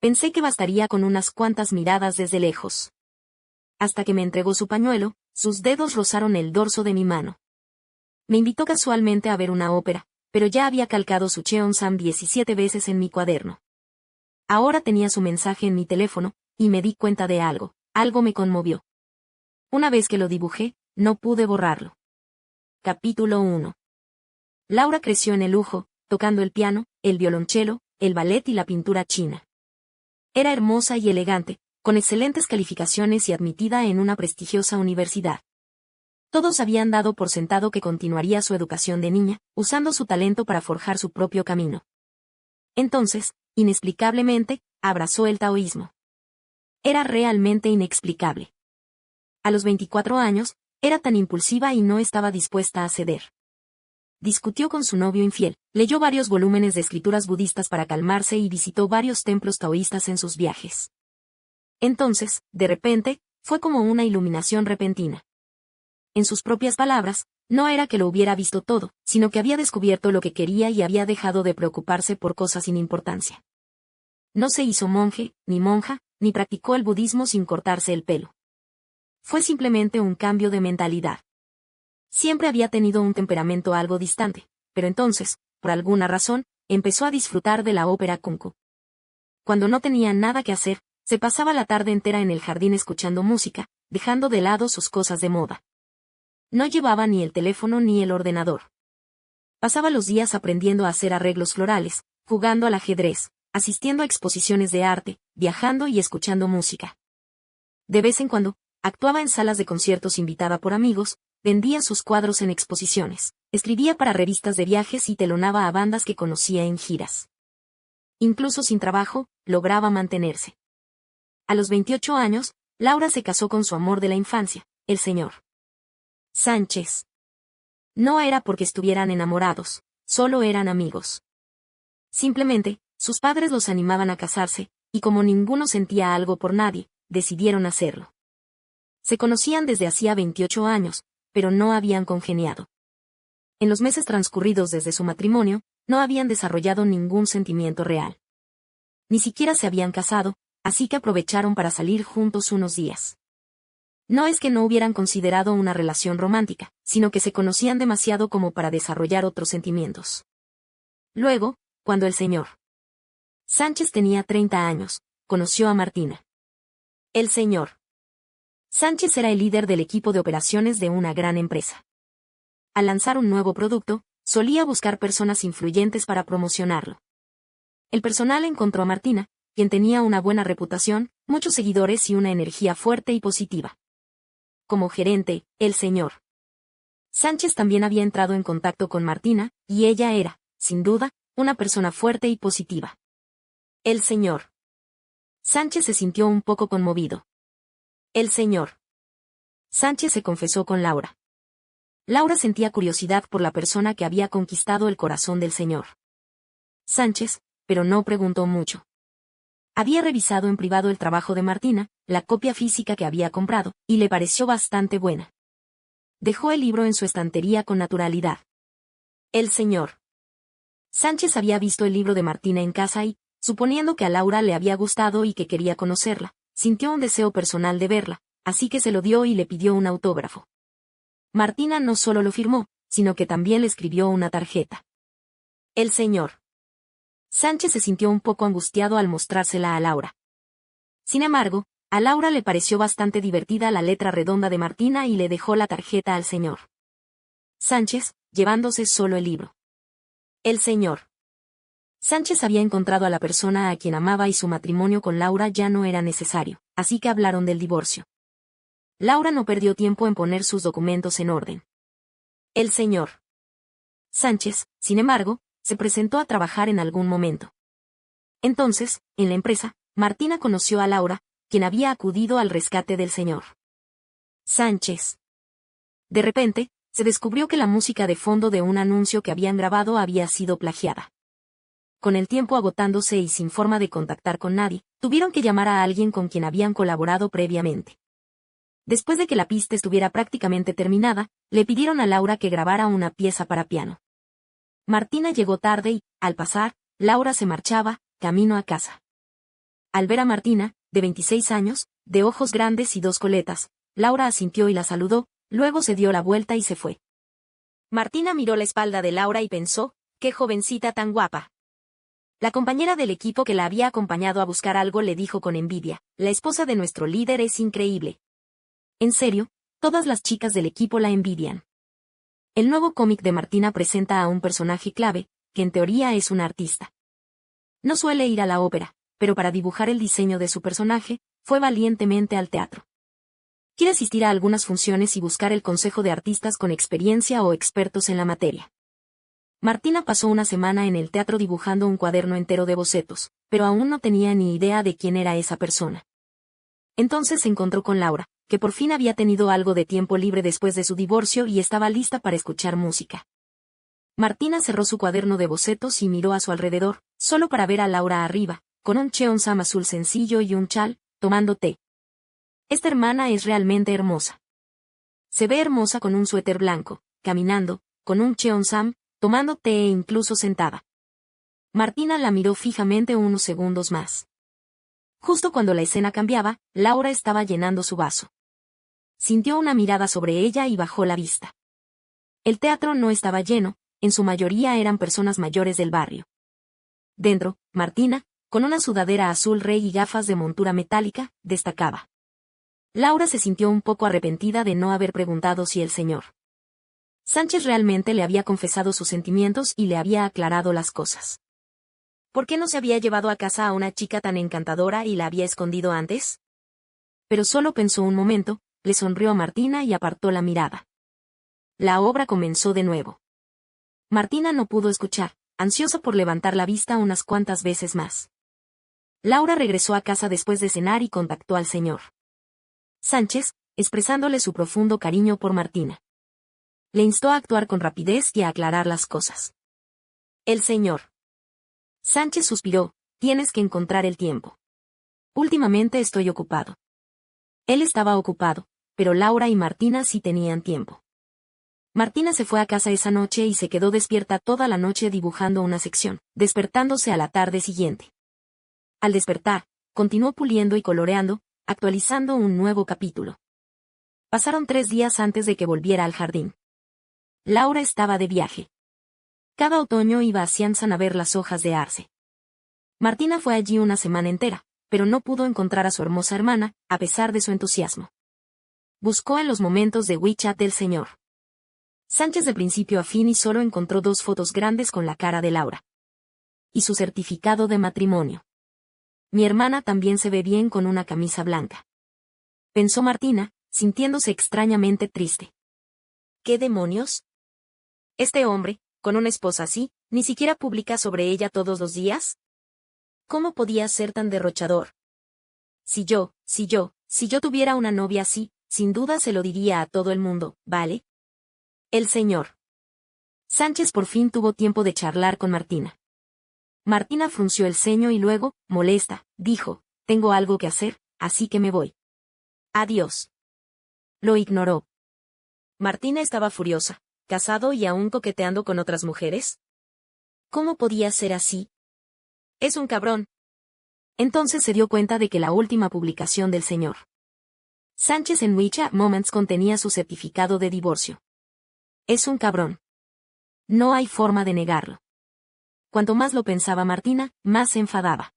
Pensé que bastaría con unas cuantas miradas desde lejos. Hasta que me entregó su pañuelo, sus dedos rozaron el dorso de mi mano. Me invitó casualmente a ver una ópera, pero ya había calcado su Cheon-sam 17 veces en mi cuaderno. Ahora tenía su mensaje en mi teléfono, y me di cuenta de algo. Algo me conmovió. Una vez que lo dibujé, no pude borrarlo. Capítulo 1. Laura creció en el lujo, tocando el piano, el violonchelo, el ballet y la pintura china. Era hermosa y elegante, con excelentes calificaciones y admitida en una prestigiosa universidad. Todos habían dado por sentado que continuaría su educación de niña, usando su talento para forjar su propio camino. Entonces, inexplicablemente, abrazó el taoísmo. Era realmente inexplicable. A los 24 años, era tan impulsiva y no estaba dispuesta a ceder. Discutió con su novio infiel, leyó varios volúmenes de escrituras budistas para calmarse y visitó varios templos taoístas en sus viajes. Entonces, de repente, fue como una iluminación repentina. En sus propias palabras, no era que lo hubiera visto todo, sino que había descubierto lo que quería y había dejado de preocuparse por cosas sin importancia. No se hizo monje, ni monja, ni practicó el budismo sin cortarse el pelo. Fue simplemente un cambio de mentalidad. Siempre había tenido un temperamento algo distante, pero entonces, por alguna razón, empezó a disfrutar de la ópera Kunku. Cuando no tenía nada que hacer, se pasaba la tarde entera en el jardín escuchando música, dejando de lado sus cosas de moda. No llevaba ni el teléfono ni el ordenador. Pasaba los días aprendiendo a hacer arreglos florales, jugando al ajedrez, asistiendo a exposiciones de arte, viajando y escuchando música. De vez en cuando, actuaba en salas de conciertos invitada por amigos, vendía sus cuadros en exposiciones, escribía para revistas de viajes y telonaba a bandas que conocía en giras. Incluso sin trabajo, lograba mantenerse. A los 28 años, Laura se casó con su amor de la infancia, el señor Sánchez. No era porque estuvieran enamorados, solo eran amigos. Simplemente, sus padres los animaban a casarse, y como ninguno sentía algo por nadie, decidieron hacerlo. Se conocían desde hacía 28 años, pero no habían congeniado. En los meses transcurridos desde su matrimonio, no habían desarrollado ningún sentimiento real. Ni siquiera se habían casado, así que aprovecharon para salir juntos unos días. No es que no hubieran considerado una relación romántica, sino que se conocían demasiado como para desarrollar otros sentimientos. Luego, cuando el señor Sánchez tenía 30 años, conoció a Martina. El señor Sánchez era el líder del equipo de operaciones de una gran empresa. Al lanzar un nuevo producto, solía buscar personas influyentes para promocionarlo. El personal encontró a Martina, quien tenía una buena reputación, muchos seguidores y una energía fuerte y positiva. Como gerente, el señor Sánchez también había entrado en contacto con Martina, y ella era, sin duda, una persona fuerte y positiva. El señor Sánchez se sintió un poco conmovido. El señor Sánchez se confesó con Laura. Laura sentía curiosidad por la persona que había conquistado el corazón del señor Sánchez, pero no preguntó mucho. Había revisado en privado el trabajo de Martina, la copia física que había comprado, y le pareció bastante buena. Dejó el libro en su estantería con naturalidad. El señor Sánchez había visto el libro de Martina en casa y, suponiendo que a Laura le había gustado y que quería conocerla, sintió un deseo personal de verla, así que se lo dio y le pidió un autógrafo. Martina no solo lo firmó, sino que también le escribió una tarjeta. El señor Sánchez se sintió un poco angustiado al mostrársela a Laura. Sin embargo, a Laura le pareció bastante divertida la letra redonda de Martina y le dejó la tarjeta al señor Sánchez, llevándose solo el libro. El señor Sánchez había encontrado a la persona a quien amaba y su matrimonio con Laura ya no era necesario, así que hablaron del divorcio. Laura no perdió tiempo en poner sus documentos en orden. El señor Sánchez, sin embargo, se presentó a trabajar en algún momento. Entonces, en la empresa, Martina conoció a Laura, quien había acudido al rescate del señor Sánchez. De repente, se descubrió que la música de fondo de un anuncio que habían grabado había sido plagiada. Con el tiempo agotándose y sin forma de contactar con nadie, tuvieron que llamar a alguien con quien habían colaborado previamente. Después de que la pista estuviera prácticamente terminada, le pidieron a Laura que grabara una pieza para piano. Martina llegó tarde y, al pasar, Laura se marchaba, camino a casa. Al ver a Martina, de 26 años, de ojos grandes y dos coletas, Laura asintió y la saludó, luego se dio la vuelta y se fue. Martina miró la espalda de Laura y pensó, qué jovencita tan guapa. La compañera del equipo que la había acompañado a buscar algo le dijo con envidia, la esposa de nuestro líder es increíble. En serio, todas las chicas del equipo la envidian. El nuevo cómic de Martina presenta a un personaje clave, que en teoría es una artista. No suele ir a la ópera, pero para dibujar el diseño de su personaje, fue valientemente al teatro. Quiere asistir a algunas funciones y buscar el consejo de artistas con experiencia o expertos en la materia. Martina pasó una semana en el teatro dibujando un cuaderno entero de bocetos, pero aún no tenía ni idea de quién era esa persona. Entonces se encontró con Laura, que por fin había tenido algo de tiempo libre después de su divorcio y estaba lista para escuchar música. Martina cerró su cuaderno de bocetos y miró a su alrededor, solo para ver a Laura arriba, con un cheongsam azul sencillo y un chal, tomando té. Esta hermana es realmente hermosa. Se ve hermosa con un suéter blanco, caminando, con un cheongsam, tomando té e incluso sentada. Martina la miró fijamente unos segundos más. Justo cuando la escena cambiaba, Laura estaba llenando su vaso. Sintió una mirada sobre ella y bajó la vista. El teatro no estaba lleno, en su mayoría eran personas mayores del barrio. Dentro, Martina, con una sudadera azul rey y gafas de montura metálica, destacaba. Laura se sintió un poco arrepentida de no haber preguntado si el señor Sánchez realmente le había confesado sus sentimientos y le había aclarado las cosas. ¿Por qué no se había llevado a casa a una chica tan encantadora y la había escondido antes? Pero solo pensó un momento, le sonrió a Martina y apartó la mirada. La obra comenzó de nuevo. Martina no pudo escuchar, ansiosa por levantar la vista unas cuantas veces más. Laura regresó a casa después de cenar y contactó al señor Sánchez, expresándole su profundo cariño por Martina. Le instó a actuar con rapidez y a aclarar las cosas. El señor Sánchez suspiró, tienes que encontrar el tiempo. Últimamente estoy ocupado. Él estaba ocupado, pero Laura y Martina sí tenían tiempo. Martina se fue a casa esa noche y se quedó despierta toda la noche dibujando una sección, despertándose a la tarde siguiente. Al despertar, continuó puliendo y coloreando, actualizando un nuevo capítulo. Pasaron 3 días antes de que volviera al jardín. Laura estaba de viaje. Cada otoño iba a Cianzán a ver las hojas de arce. Martina fue allí una semana entera, pero no pudo encontrar a su hermosa hermana, a pesar de su entusiasmo. Buscó en los momentos de WeChat del señor Sánchez de principio a fin y solo encontró 2 fotos grandes con la cara de Laura. Y su certificado de matrimonio. Mi hermana también se ve bien con una camisa blanca. Pensó Martina, sintiéndose extrañamente triste. ¿Qué demonios? Este hombre, con una esposa así, ni siquiera publica sobre ella todos los días. ¿Cómo podía ser tan derrochador? Si yo tuviera una novia así, sin duda se lo diría a todo el mundo, ¿vale? El señor Sánchez por fin tuvo tiempo de charlar con Martina. Martina frunció el ceño y luego, molesta, dijo, tengo algo que hacer, así que me voy. Adiós. Lo ignoró. Martina estaba furiosa, casado y aún coqueteando con otras mujeres. ¿Cómo podía ser así? Es un cabrón. Entonces se dio cuenta de que la última publicación del señor Sánchez en WeChat Moments contenía su certificado de divorcio. Es un cabrón. No hay forma de negarlo. Cuanto más lo pensaba Martina, más se enfadaba.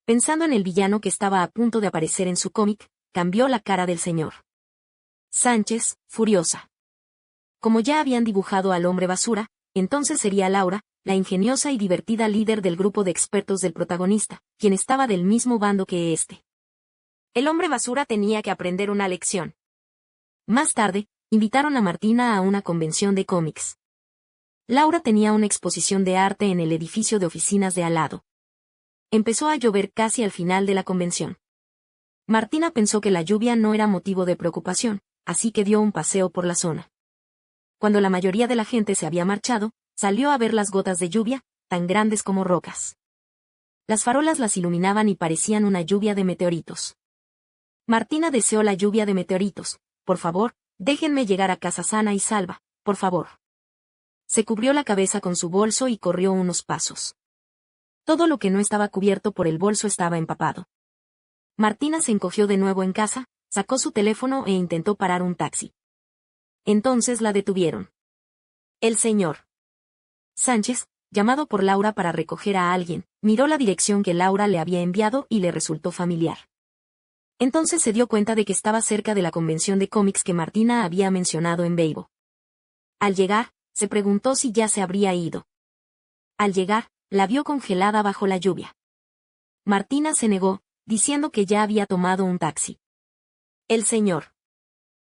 Pensando en el villano que estaba a punto de aparecer en su cómic, cambió la cara del señor Sánchez, furiosa. Como ya habían dibujado al hombre basura, entonces sería Laura, la ingeniosa y divertida líder del grupo de expertos del protagonista, quien estaba del mismo bando que este. El hombre basura tenía que aprender una lección. Más tarde, invitaron a Martina a una convención de cómics. Laura tenía una exposición de arte en el edificio de oficinas de al lado. Empezó a llover casi al final de la convención. Martina pensó que la lluvia no era motivo de preocupación, así que dio un paseo por la zona. Cuando la mayoría de la gente se había marchado, salió a ver las gotas de lluvia, tan grandes como rocas. Las farolas las iluminaban y parecían una lluvia de meteoritos. Martina deseó la lluvia de meteoritos. Por favor, déjenme llegar a casa sana y salva, por favor. Se cubrió la cabeza con su bolso y corrió unos pasos. Todo lo que no estaba cubierto por el bolso estaba empapado. Martina se encogió de nuevo en casa, sacó su teléfono e intentó parar un taxi. Entonces la detuvieron. El señor Sánchez, llamado por Laura para recoger a alguien, miró la dirección que Laura le había enviado y le resultó familiar. Entonces se dio cuenta de que estaba cerca de la convención de cómics que Martina había mencionado en Weibo. Al llegar, se preguntó si ya se habría ido. Al llegar, la vio congelada bajo la lluvia. Martina se negó, diciendo que ya había tomado un taxi. El señor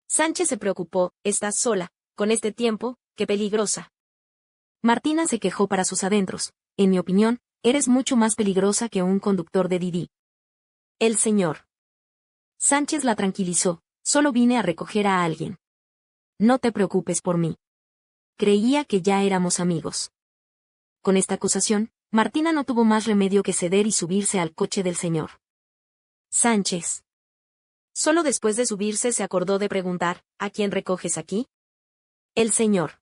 Sánchez se preocupó. «¿Estás sola, con este tiempo? ¡Qué peligrosa!». Martina se quejó para sus adentros. «En mi opinión, eres mucho más peligrosa que un conductor de Didi». El señor Sánchez la tranquilizó. «Solo vine a recoger a alguien. No te preocupes por mí. Creía que ya éramos amigos». Con esta acusación, Martina no tuvo más remedio que ceder y subirse al coche del señor Sánchez. Solo después de subirse se acordó de preguntar, «¿A quién recoges aquí?». El señor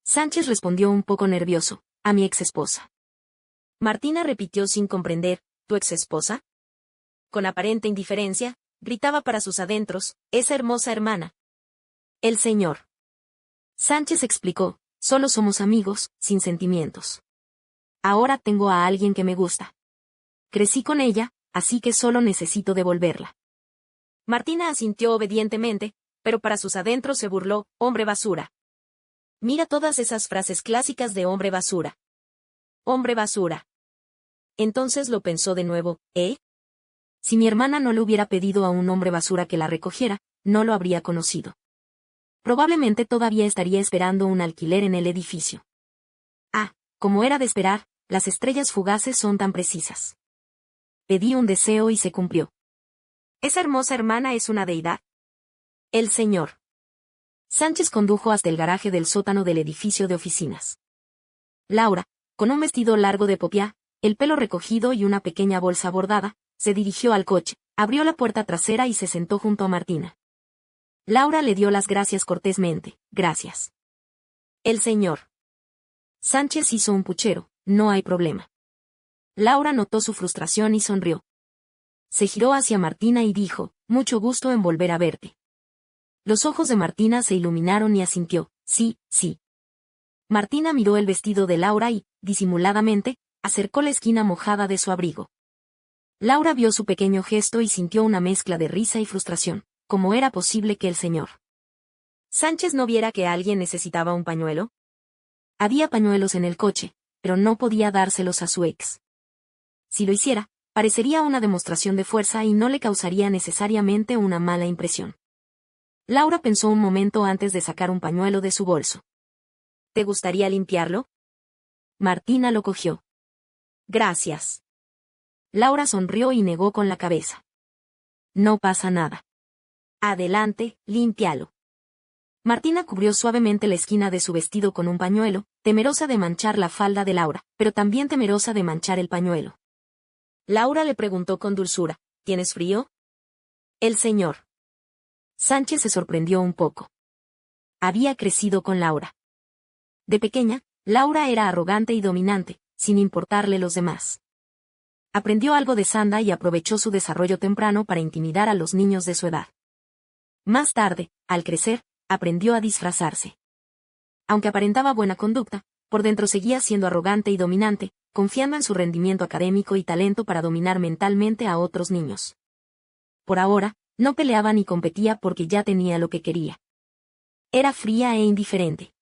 Sánchez respondió un poco nervioso, «A mi exesposa». Martina repitió sin comprender, «¿Tu exesposa?». Con aparente indiferencia, gritaba para sus adentros, «Esa hermosa hermana». El señor Sánchez explicó, «Solo somos amigos, sin sentimientos. Ahora tengo a alguien que me gusta. Crecí con ella, así que solo necesito devolverla». Martina asintió obedientemente, pero para sus adentros se burló, «Hombre basura. Mira todas esas frases clásicas de hombre basura. Hombre basura». Entonces lo pensó de nuevo, ¿eh? Si mi hermana no le hubiera pedido a un hombre basura que la recogiera, no lo habría conocido. Probablemente todavía estaría esperando un alquiler en el edificio. Ah, como era de esperar, las estrellas fugaces son tan precisas. Pedí un deseo y se cumplió. ¿Esa hermosa hermana es una deidad? El señor Sánchez condujo hasta el garaje del sótano del edificio de oficinas. Laura, con un vestido largo de popiá, el pelo recogido y una pequeña bolsa bordada, se dirigió al coche, abrió la puerta trasera y se sentó junto a Martina. Laura le dio las gracias cortésmente. «Gracias». El señor Sánchez hizo un puchero, «No hay problema». Laura notó su frustración y sonrió. Se giró hacia Martina y dijo, «Mucho gusto en volver a verte». Los ojos de Martina se iluminaron y asintió, «Sí, sí». Martina miró el vestido de Laura y, disimuladamente, acercó la esquina mojada de su abrigo. Laura vio su pequeño gesto y sintió una mezcla de risa y frustración. ¿Cómo era posible que el señor Sánchez no viera que alguien necesitaba un pañuelo? Había pañuelos en el coche, pero no podía dárselos a su ex. Si lo hiciera, parecería una demostración de fuerza y no le causaría necesariamente una mala impresión. Laura pensó un momento antes de sacar un pañuelo de su bolso. «¿Te gustaría limpiarlo?». Martina lo cogió. «Gracias». Laura sonrió y negó con la cabeza. «No pasa nada. Adelante, límpialo». Martina cubrió suavemente la esquina de su vestido con un pañuelo, temerosa de manchar la falda de Laura, pero también temerosa de manchar el pañuelo. Laura le preguntó con dulzura, «¿Tienes frío?». El señor Sánchez se sorprendió un poco. Había crecido con Laura. De pequeña, Laura era arrogante y dominante, sin importarle los demás. Aprendió algo de Sanda y aprovechó su desarrollo temprano para intimidar a los niños de su edad. Más tarde, al crecer, aprendió a disfrazarse. Aunque aparentaba buena conducta, por dentro seguía siendo arrogante y dominante, confiando en su rendimiento académico y talento para dominar mentalmente a otros niños. Por ahora, no peleaba ni competía porque ya tenía lo que quería. Era fría e indiferente.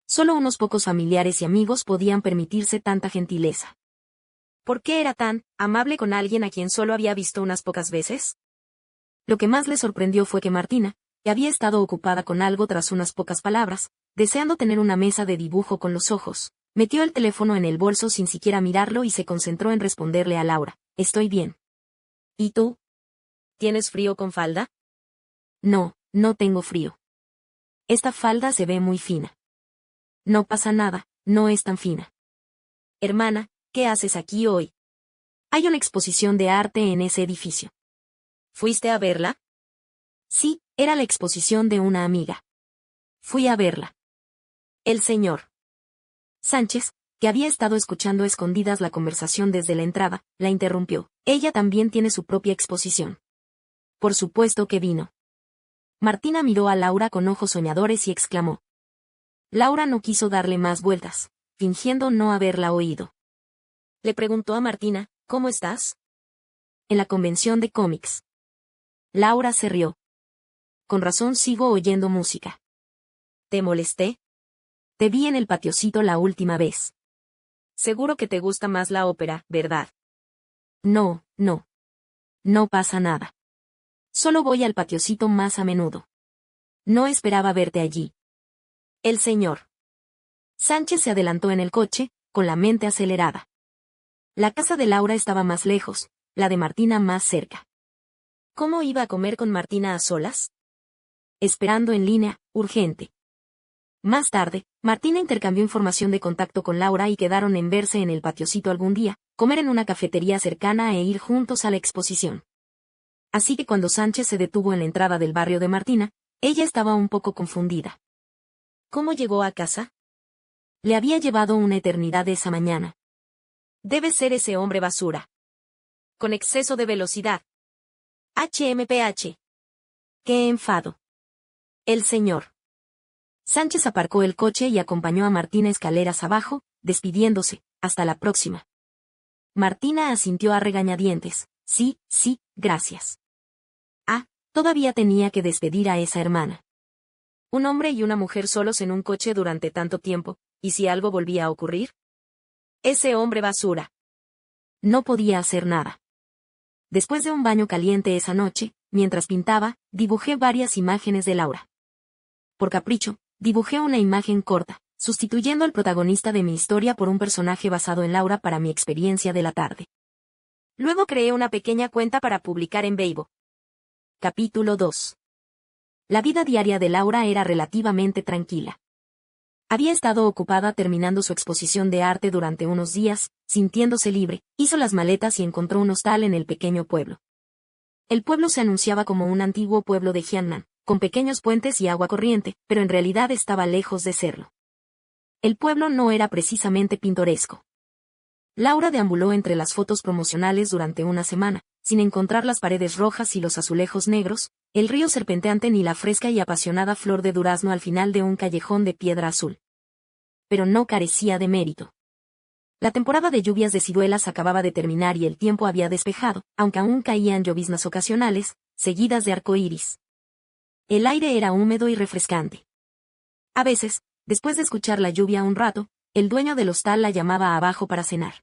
Solo unos pocos familiares y amigos podían permitirse tanta gentileza. ¿Por qué era tan amable con alguien a quien solo había visto unas pocas veces? Lo que más le sorprendió fue que Martina, que había estado ocupada con algo tras unas pocas palabras, deseando tener una mesa de dibujo con los ojos, metió el teléfono en el bolso sin siquiera mirarlo y se concentró en responderle a Laura, «Estoy bien». «¿Y tú? ¿Tienes frío con falda?». «No, no tengo frío. Esta falda se ve muy fina». «No pasa nada, no es tan fina». «Hermana, ¿qué haces aquí hoy?». «Hay una exposición de arte en ese edificio». «¿Fuiste a verla?». «Sí, era la exposición de una amiga. Fui a verla». El señor Sánchez, que había estado escuchando a escondidas la conversación desde la entrada, la interrumpió. Ella también tiene su propia exposición. Por supuesto que vino. Martina miró a Laura con ojos soñadores y exclamó. Laura no quiso darle más vueltas, fingiendo no haberla oído. Le preguntó a Martina, ¿cómo estás? En la convención de cómics. Laura se rió. Con razón sigo oyendo música. ¿Te molesté? Te vi en el patiocito la última vez. Seguro que te gusta más la ópera, ¿verdad? No, no. No pasa nada. Solo voy al patiocito más a menudo. No esperaba verte allí. El señor Sánchez se adelantó en el coche, con la mente acelerada. La casa de Laura estaba más lejos, la de Martina más cerca. ¿Cómo iba a comer con Martina a solas? Esperando en línea, urgente. Más tarde, Martina intercambió información de contacto con Laura y quedaron en verse en el patiocito algún día, comer en una cafetería cercana e ir juntos a la exposición. Así que cuando Sánchez se detuvo en la entrada del barrio de Martina, ella estaba un poco confundida. ¿Cómo llegó a casa? Le había llevado una eternidad esa mañana. Debe ser ese hombre basura. Con exceso de velocidad. HMPH. ¡Qué enfado! El señor Sánchez aparcó el coche y acompañó a Martina escaleras abajo, despidiéndose, hasta la próxima. Martina asintió a regañadientes. Sí, sí, gracias. Ah, todavía tenía que despedir a esa hermana. Un hombre y una mujer solos en un coche durante tanto tiempo, ¿y si algo volvía a ocurrir? Ese hombre basura. No podía hacer nada. Después de un baño caliente esa noche, mientras pintaba, dibujé varias imágenes de Laura. Por capricho, dibujé una imagen corta, sustituyendo al protagonista de mi historia por un personaje basado en Laura para mi experiencia de la tarde. Luego creé una pequeña cuenta para publicar en Weibo. Capítulo 2. La vida diaria de Laura era relativamente tranquila. Había estado ocupada terminando su exposición de arte durante unos días, sintiéndose libre, hizo las maletas y encontró un hostal en el pequeño pueblo. El pueblo se anunciaba como un antiguo pueblo de Jiangnan, con pequeños puentes y agua corriente, pero en realidad estaba lejos de serlo. El pueblo no era precisamente pintoresco. Laura deambuló entre las fotos promocionales durante una semana, sin encontrar las paredes rojas y los azulejos negros, el río serpenteante ni la fresca y apasionada flor de durazno al final de un callejón de piedra azul. Pero no carecía de mérito. La temporada de lluvias de ciruelas acababa de terminar y el tiempo había despejado, aunque aún caían lloviznas ocasionales, seguidas de arcoíris. El aire era húmedo y refrescante. A veces, después de escuchar la lluvia un rato, el dueño del hostal la llamaba abajo para cenar.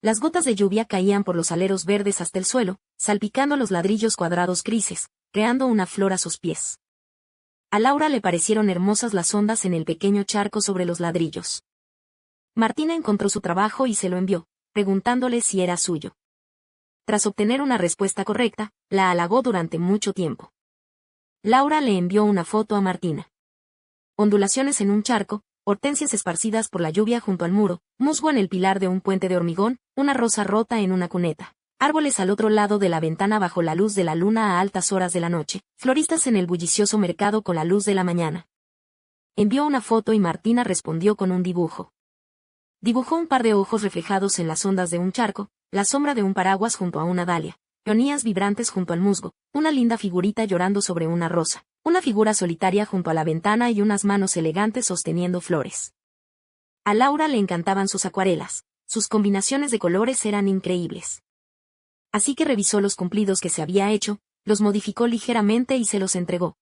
Las gotas de lluvia caían por los aleros verdes hasta el suelo, salpicando los ladrillos cuadrados grises, creando una flor a sus pies. A Laura le parecieron hermosas las ondas en el pequeño charco sobre los ladrillos. Martina encontró su trabajo y se lo envió, preguntándole si era suyo. Tras obtener una respuesta correcta, la halagó durante mucho tiempo. Laura le envió una foto a Martina. Ondulaciones en un charco, hortensias esparcidas por la lluvia junto al muro, musgo en el pilar de un puente de hormigón, una rosa rota en una cuneta, árboles al otro lado de la ventana bajo la luz de la luna a altas horas de la noche, floristas en el bullicioso mercado con la luz de la mañana. Envió una foto y Martina respondió con un dibujo. Dibujó un par de ojos reflejados en las ondas de un charco, la sombra de un paraguas junto a una dalia, peonías vibrantes junto al musgo, una linda figurita llorando sobre una rosa, una figura solitaria junto a la ventana y unas manos elegantes sosteniendo flores. A Laura le encantaban sus acuarelas, sus combinaciones de colores eran increíbles. Así que revisó los cumplidos que se había hecho, los modificó ligeramente y se los entregó.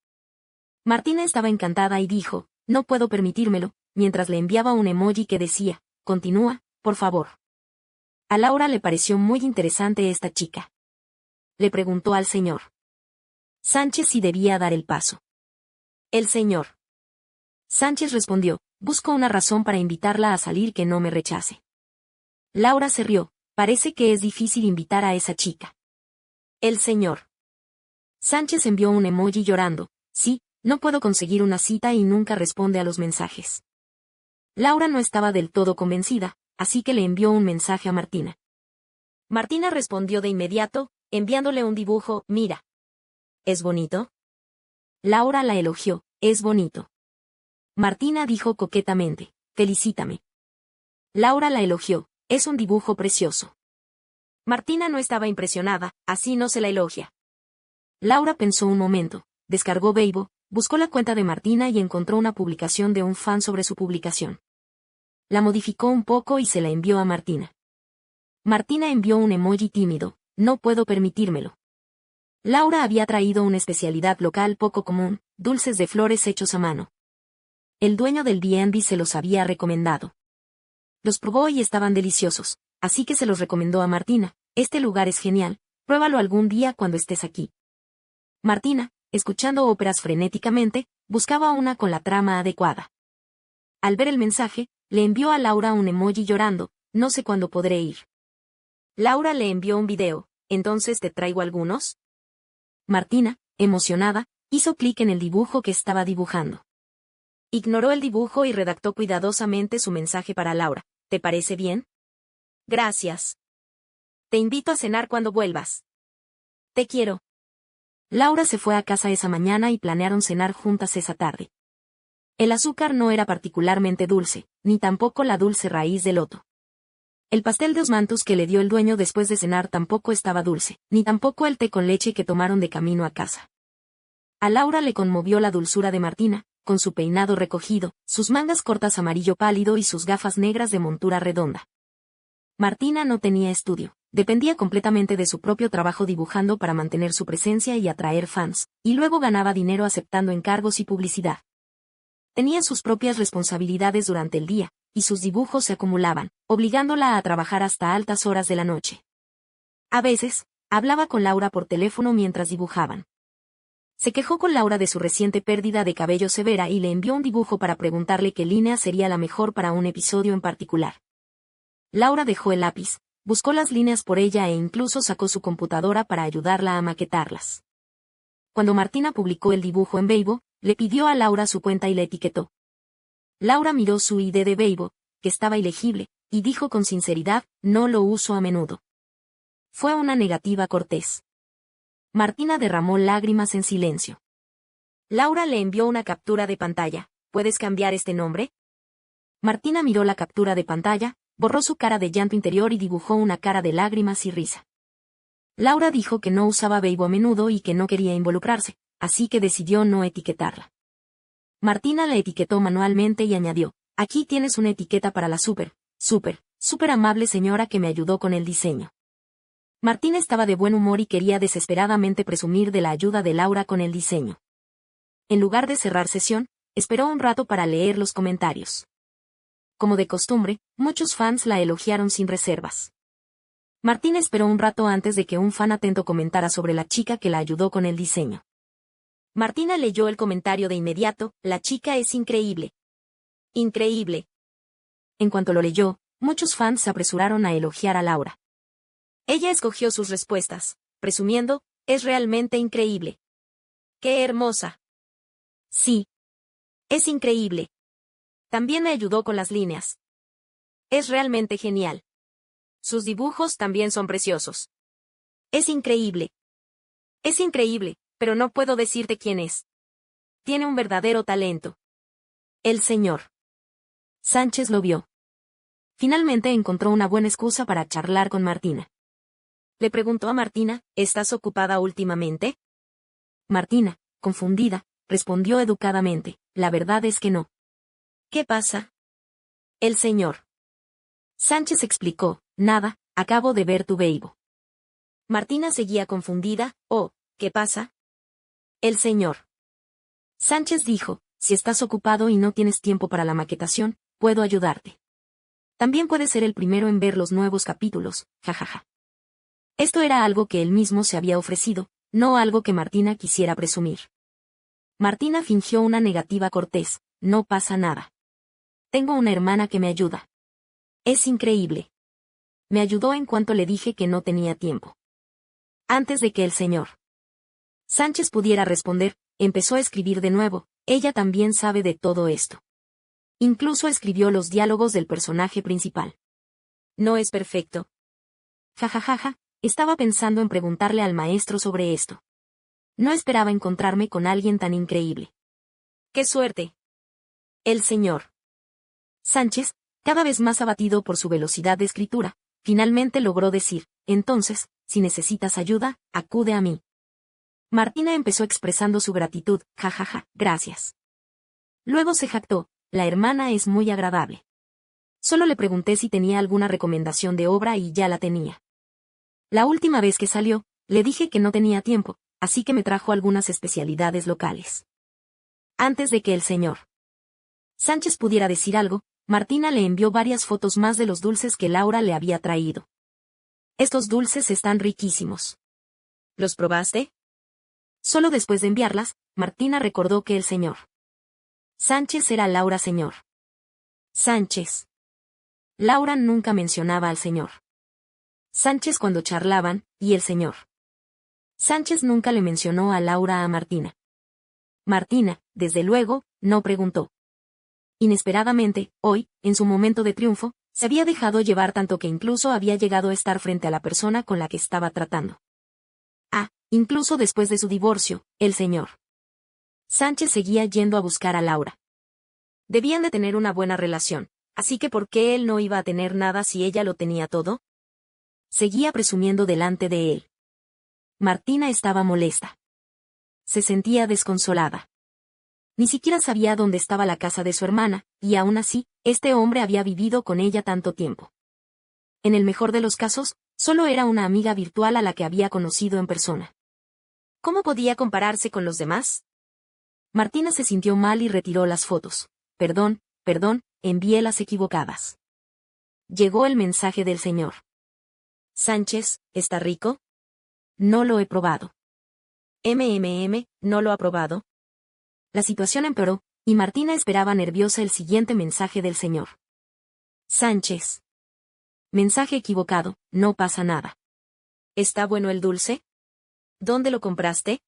Martina estaba encantada y dijo, no puedo permitírmelo, mientras le enviaba un emoji que decía, continúa, por favor. A Laura le pareció muy interesante esta chica. Le preguntó al señor Sánchez si debía dar el paso. El señor Sánchez respondió, busco una razón para invitarla a salir que no me rechace. Laura se rió, parece que es difícil invitar a esa chica. El señor Sánchez envió un emoji llorando, sí, no puedo conseguir una cita y nunca responde a los mensajes. Laura no estaba del todo convencida, así que le envió un mensaje a Martina. Martina respondió de inmediato, enviándole un dibujo, mira. ¿Es bonito? Laura la elogió, es bonito. Martina dijo coquetamente, felicítame. Laura la elogió. Es un dibujo precioso. Martina no estaba impresionada, así no se la elogia. Laura pensó un momento, descargó Weibo, buscó la cuenta de Martina y encontró una publicación de un fan sobre su publicación. La modificó un poco y se la envió a Martina. Martina envió un emoji tímido, no puedo permitírmelo. Laura había traído una especialidad local poco común, dulces de flores hechos a mano. El dueño del B&B se los había recomendado. Los probó y estaban deliciosos, así que se los recomendó a Martina. Este lugar es genial, pruébalo algún día cuando estés aquí. Martina, escuchando óperas frenéticamente, buscaba una con la trama adecuada. Al ver el mensaje, le envió a Laura un emoji llorando, no sé cuándo podré ir. Laura le envió un video, ¿entonces te traigo algunos? Martina, emocionada, hizo clic en el dibujo que estaba dibujando. Ignoró el dibujo y redactó cuidadosamente su mensaje para Laura. ¿Te parece bien? Gracias. Te invito a cenar cuando vuelvas. Te quiero. Laura se fue a casa esa mañana y planearon cenar juntas esa tarde. El azúcar no era particularmente dulce, ni tampoco la dulce raíz de loto. El pastel de osmanthus que le dio el dueño después de cenar tampoco estaba dulce, ni tampoco el té con leche que tomaron de camino a casa. A Laura le conmovió la dulzura de Martina, con su peinado recogido, sus mangas cortas amarillo pálido y sus gafas negras de montura redonda. Martina no tenía estudio, dependía completamente de su propio trabajo dibujando para mantener su presencia y atraer fans, y luego ganaba dinero aceptando encargos y publicidad. Tenía sus propias responsabilidades durante el día, y sus dibujos se acumulaban, obligándola a trabajar hasta altas horas de la noche. A veces, hablaba con Laura por teléfono mientras dibujaban. Se quejó con Laura de su reciente pérdida de cabello severa y le envió un dibujo para preguntarle qué línea sería la mejor para un episodio en particular. Laura dejó el lápiz, buscó las líneas por ella e incluso sacó su computadora para ayudarla a maquetarlas. Cuando Martina publicó el dibujo en Weibo, le pidió a Laura su cuenta y la etiquetó. Laura miró su ID de Weibo, que estaba ilegible, y dijo con sinceridad, no lo uso a menudo. Fue una negativa cortés. Martina derramó lágrimas en silencio. Laura le envió una captura de pantalla. ¿Puedes cambiar este nombre? Martina miró la captura de pantalla, borró su cara de llanto interior y dibujó una cara de lágrimas y risa. Laura dijo que no usaba Weibo a menudo y que no quería involucrarse, así que decidió no etiquetarla. Martina la etiquetó manualmente y añadió, aquí tienes una etiqueta para la súper amable señora que me ayudó con el diseño. Martina estaba de buen humor y quería desesperadamente presumir de la ayuda de Laura con el diseño. En lugar de cerrar sesión, esperó un rato para leer los comentarios. Como de costumbre, muchos fans la elogiaron sin reservas. Martina esperó un rato antes de que un fan atento comentara sobre la chica que la ayudó con el diseño. Martina leyó el comentario de inmediato, la chica es increíble. Increíble. En cuanto lo leyó, muchos fans se apresuraron a elogiar a Laura. Ella escogió sus respuestas, presumiendo, es realmente increíble. ¡Qué hermosa! Sí. Es increíble. También me ayudó con las líneas. Es realmente genial. Sus dibujos también son preciosos. Es increíble. Es increíble, pero no puedo decirte quién es. Tiene un verdadero talento. El señor Sánchez lo vio. Finalmente encontró una buena excusa para charlar con Martina. Le preguntó a Martina, ¿estás ocupada últimamente? Martina, confundida, respondió educadamente, la verdad es que no. ¿Qué pasa? El señor Sánchez explicó, nada, acabo de ver tu Weibo. Martina seguía confundida, oh, ¿qué pasa? El señor Sánchez dijo, si estás ocupado y no tienes tiempo para la maquetación, puedo ayudarte. También puedes ser el primero en ver los nuevos capítulos, jajaja. Esto era algo que él mismo se había ofrecido, no algo que Martina quisiera presumir. Martina fingió una negativa cortés, no pasa nada. Tengo una hermana que me ayuda. Es increíble. Me ayudó en cuanto le dije que no tenía tiempo. Antes de que el señor Sánchez pudiera responder, empezó a escribir de nuevo, ella también sabe de todo esto. Incluso escribió los diálogos del personaje principal. No es perfecto. Jajajaja, estaba pensando en preguntarle al maestro sobre esto. No esperaba encontrarme con alguien tan increíble. ¡Qué suerte! El señor Sánchez Cada vez más abatido por su velocidad de escritura, finalmente logró decir, entonces, si necesitas ayuda, acude a mí. Martina empezó expresando su gratitud, jajaja, gracias. Luego se jactó, la hermana es muy agradable. Solo le pregunté si tenía alguna recomendación de obra y ya la tenía. La última vez que salió, le dije que no tenía tiempo, así que me trajo algunas especialidades locales. Antes de que el señor Sánchez pudiera decir algo, Martina le envió varias fotos más de los dulces que Laura le había traído. Estos dulces están riquísimos. ¿Los probaste? Solo después de enviarlas, Martina recordó que el señor Sánchez era Laura señor Sánchez. Laura nunca mencionaba al señor Sánchez cuando charlaban, y el señor Sánchez nunca le mencionó a Laura a Martina. Martina, desde luego, no preguntó. Inesperadamente, hoy, en su momento de triunfo, se había dejado llevar tanto que incluso había llegado a estar frente a la persona con la que estaba tratando. Incluso después de su divorcio, el señor Sánchez seguía yendo a buscar a Laura. Debían de tener una buena relación, así que ¿por qué él no iba a tener nada si ella lo tenía todo? Seguía presumiendo delante de él. Martina estaba molesta. Se sentía desconsolada. Ni siquiera sabía dónde estaba la casa de su hermana, y aún así, este hombre había vivido con ella tanto tiempo. En el mejor de los casos, solo era una amiga virtual a la que había conocido en persona. ¿Cómo podía compararse con los demás? Martina se sintió mal y retiró las fotos. Perdón, envié las equivocadas. Llegó el mensaje del señor Sánchez, ¿está rico? No lo he probado. ¿No lo ha probado? La situación empeoró, y Martina esperaba nerviosa el siguiente mensaje del señor Sánchez. Mensaje equivocado, no pasa nada. ¿Está bueno el dulce? ¿Dónde lo compraste?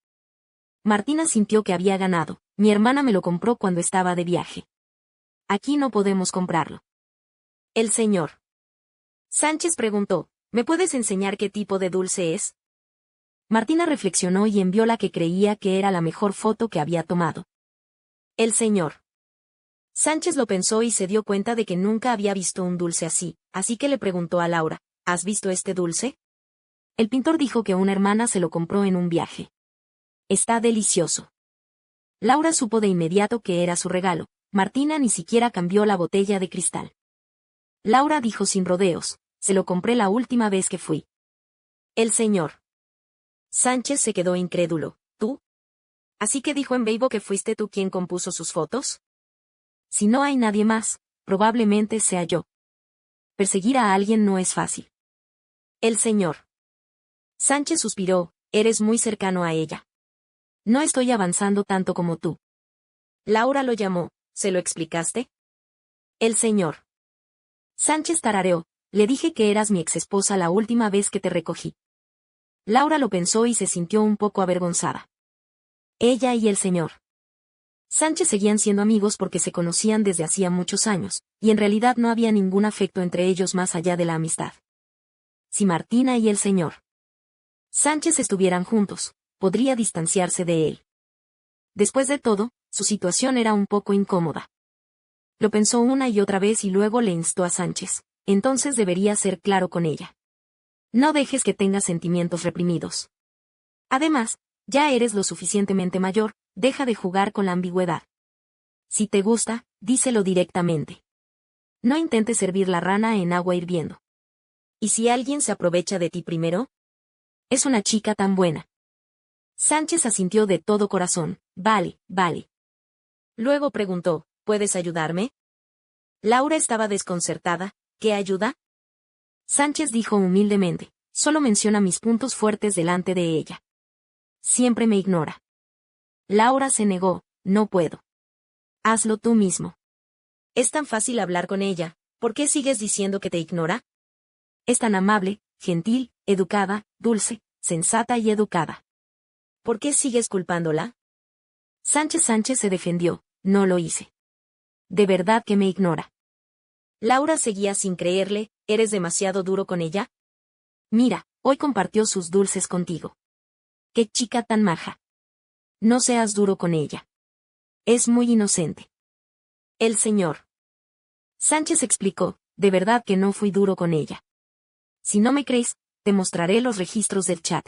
Martina sintió que había ganado. Mi hermana me lo compró cuando estaba de viaje. Aquí no podemos comprarlo. El señor Sánchez preguntó, ¿me puedes enseñar qué tipo de dulce es? Martina reflexionó y envió la que creía que era la mejor foto que había tomado. El señor Sánchez lo pensó y se dio cuenta de que nunca había visto un dulce así que le preguntó a Laura, ¿has visto este dulce? El pintor dijo que una hermana se lo compró en un viaje. Está delicioso. Laura supo de inmediato que era su regalo. Martina ni siquiera cambió la botella de cristal. Laura dijo sin rodeos, se lo compré la última vez que fui. El señor Sánchez se quedó incrédulo. ¿Tú? ¿Así que dijo en Weibo que fuiste tú quien compuso sus fotos? Si no hay nadie más, probablemente sea yo. Perseguir a alguien no es fácil. El señor Sánchez suspiró, eres muy cercano a ella. No estoy avanzando tanto como tú. Laura lo llamó, ¿se lo explicaste? El señor Sánchez tarareó, le dije que eras mi exesposa la última vez que te recogí. Laura lo pensó y se sintió un poco avergonzada. Ella y el señor Sánchez seguían siendo amigos porque se conocían desde hacía muchos años, y en realidad no había ningún afecto entre ellos más allá de la amistad. Si Martina y el señor Sánchez estuvieran juntos, podría distanciarse de él. Después de todo, su situación era un poco incómoda. Lo pensó una y otra vez y luego le instó a Sánchez, entonces debería ser claro con ella. No dejes que tenga sentimientos reprimidos. Además, ya eres lo suficientemente mayor, deja de jugar con la ambigüedad. Si te gusta, díselo directamente. No intentes servir la rana en agua hirviendo. ¿Y si alguien se aprovecha de ti primero? Es una chica tan buena. Sánchez asintió de todo corazón, vale. Luego preguntó, ¿puedes ayudarme? Laura estaba desconcertada, ¿qué ayuda? Sánchez dijo humildemente, solo menciona mis puntos fuertes delante de ella. Siempre me ignora. Laura se negó, no puedo. Hazlo tú mismo. Es tan fácil hablar con ella, ¿por qué sigues diciendo que te ignora? Es tan amable, gentil, educada, dulce, sensata y educada. ¿Por qué sigues culpándola? Sánchez se defendió, no lo hice. De verdad que me ignora. Laura seguía sin creerle, ¿eres demasiado duro con ella? Mira, hoy compartió sus dulces contigo. ¡Qué chica tan maja! No seas duro con ella. Es muy inocente. El señor Sánchez explicó, de verdad que no fui duro con ella. Si no me crees, te mostraré los registros del chat.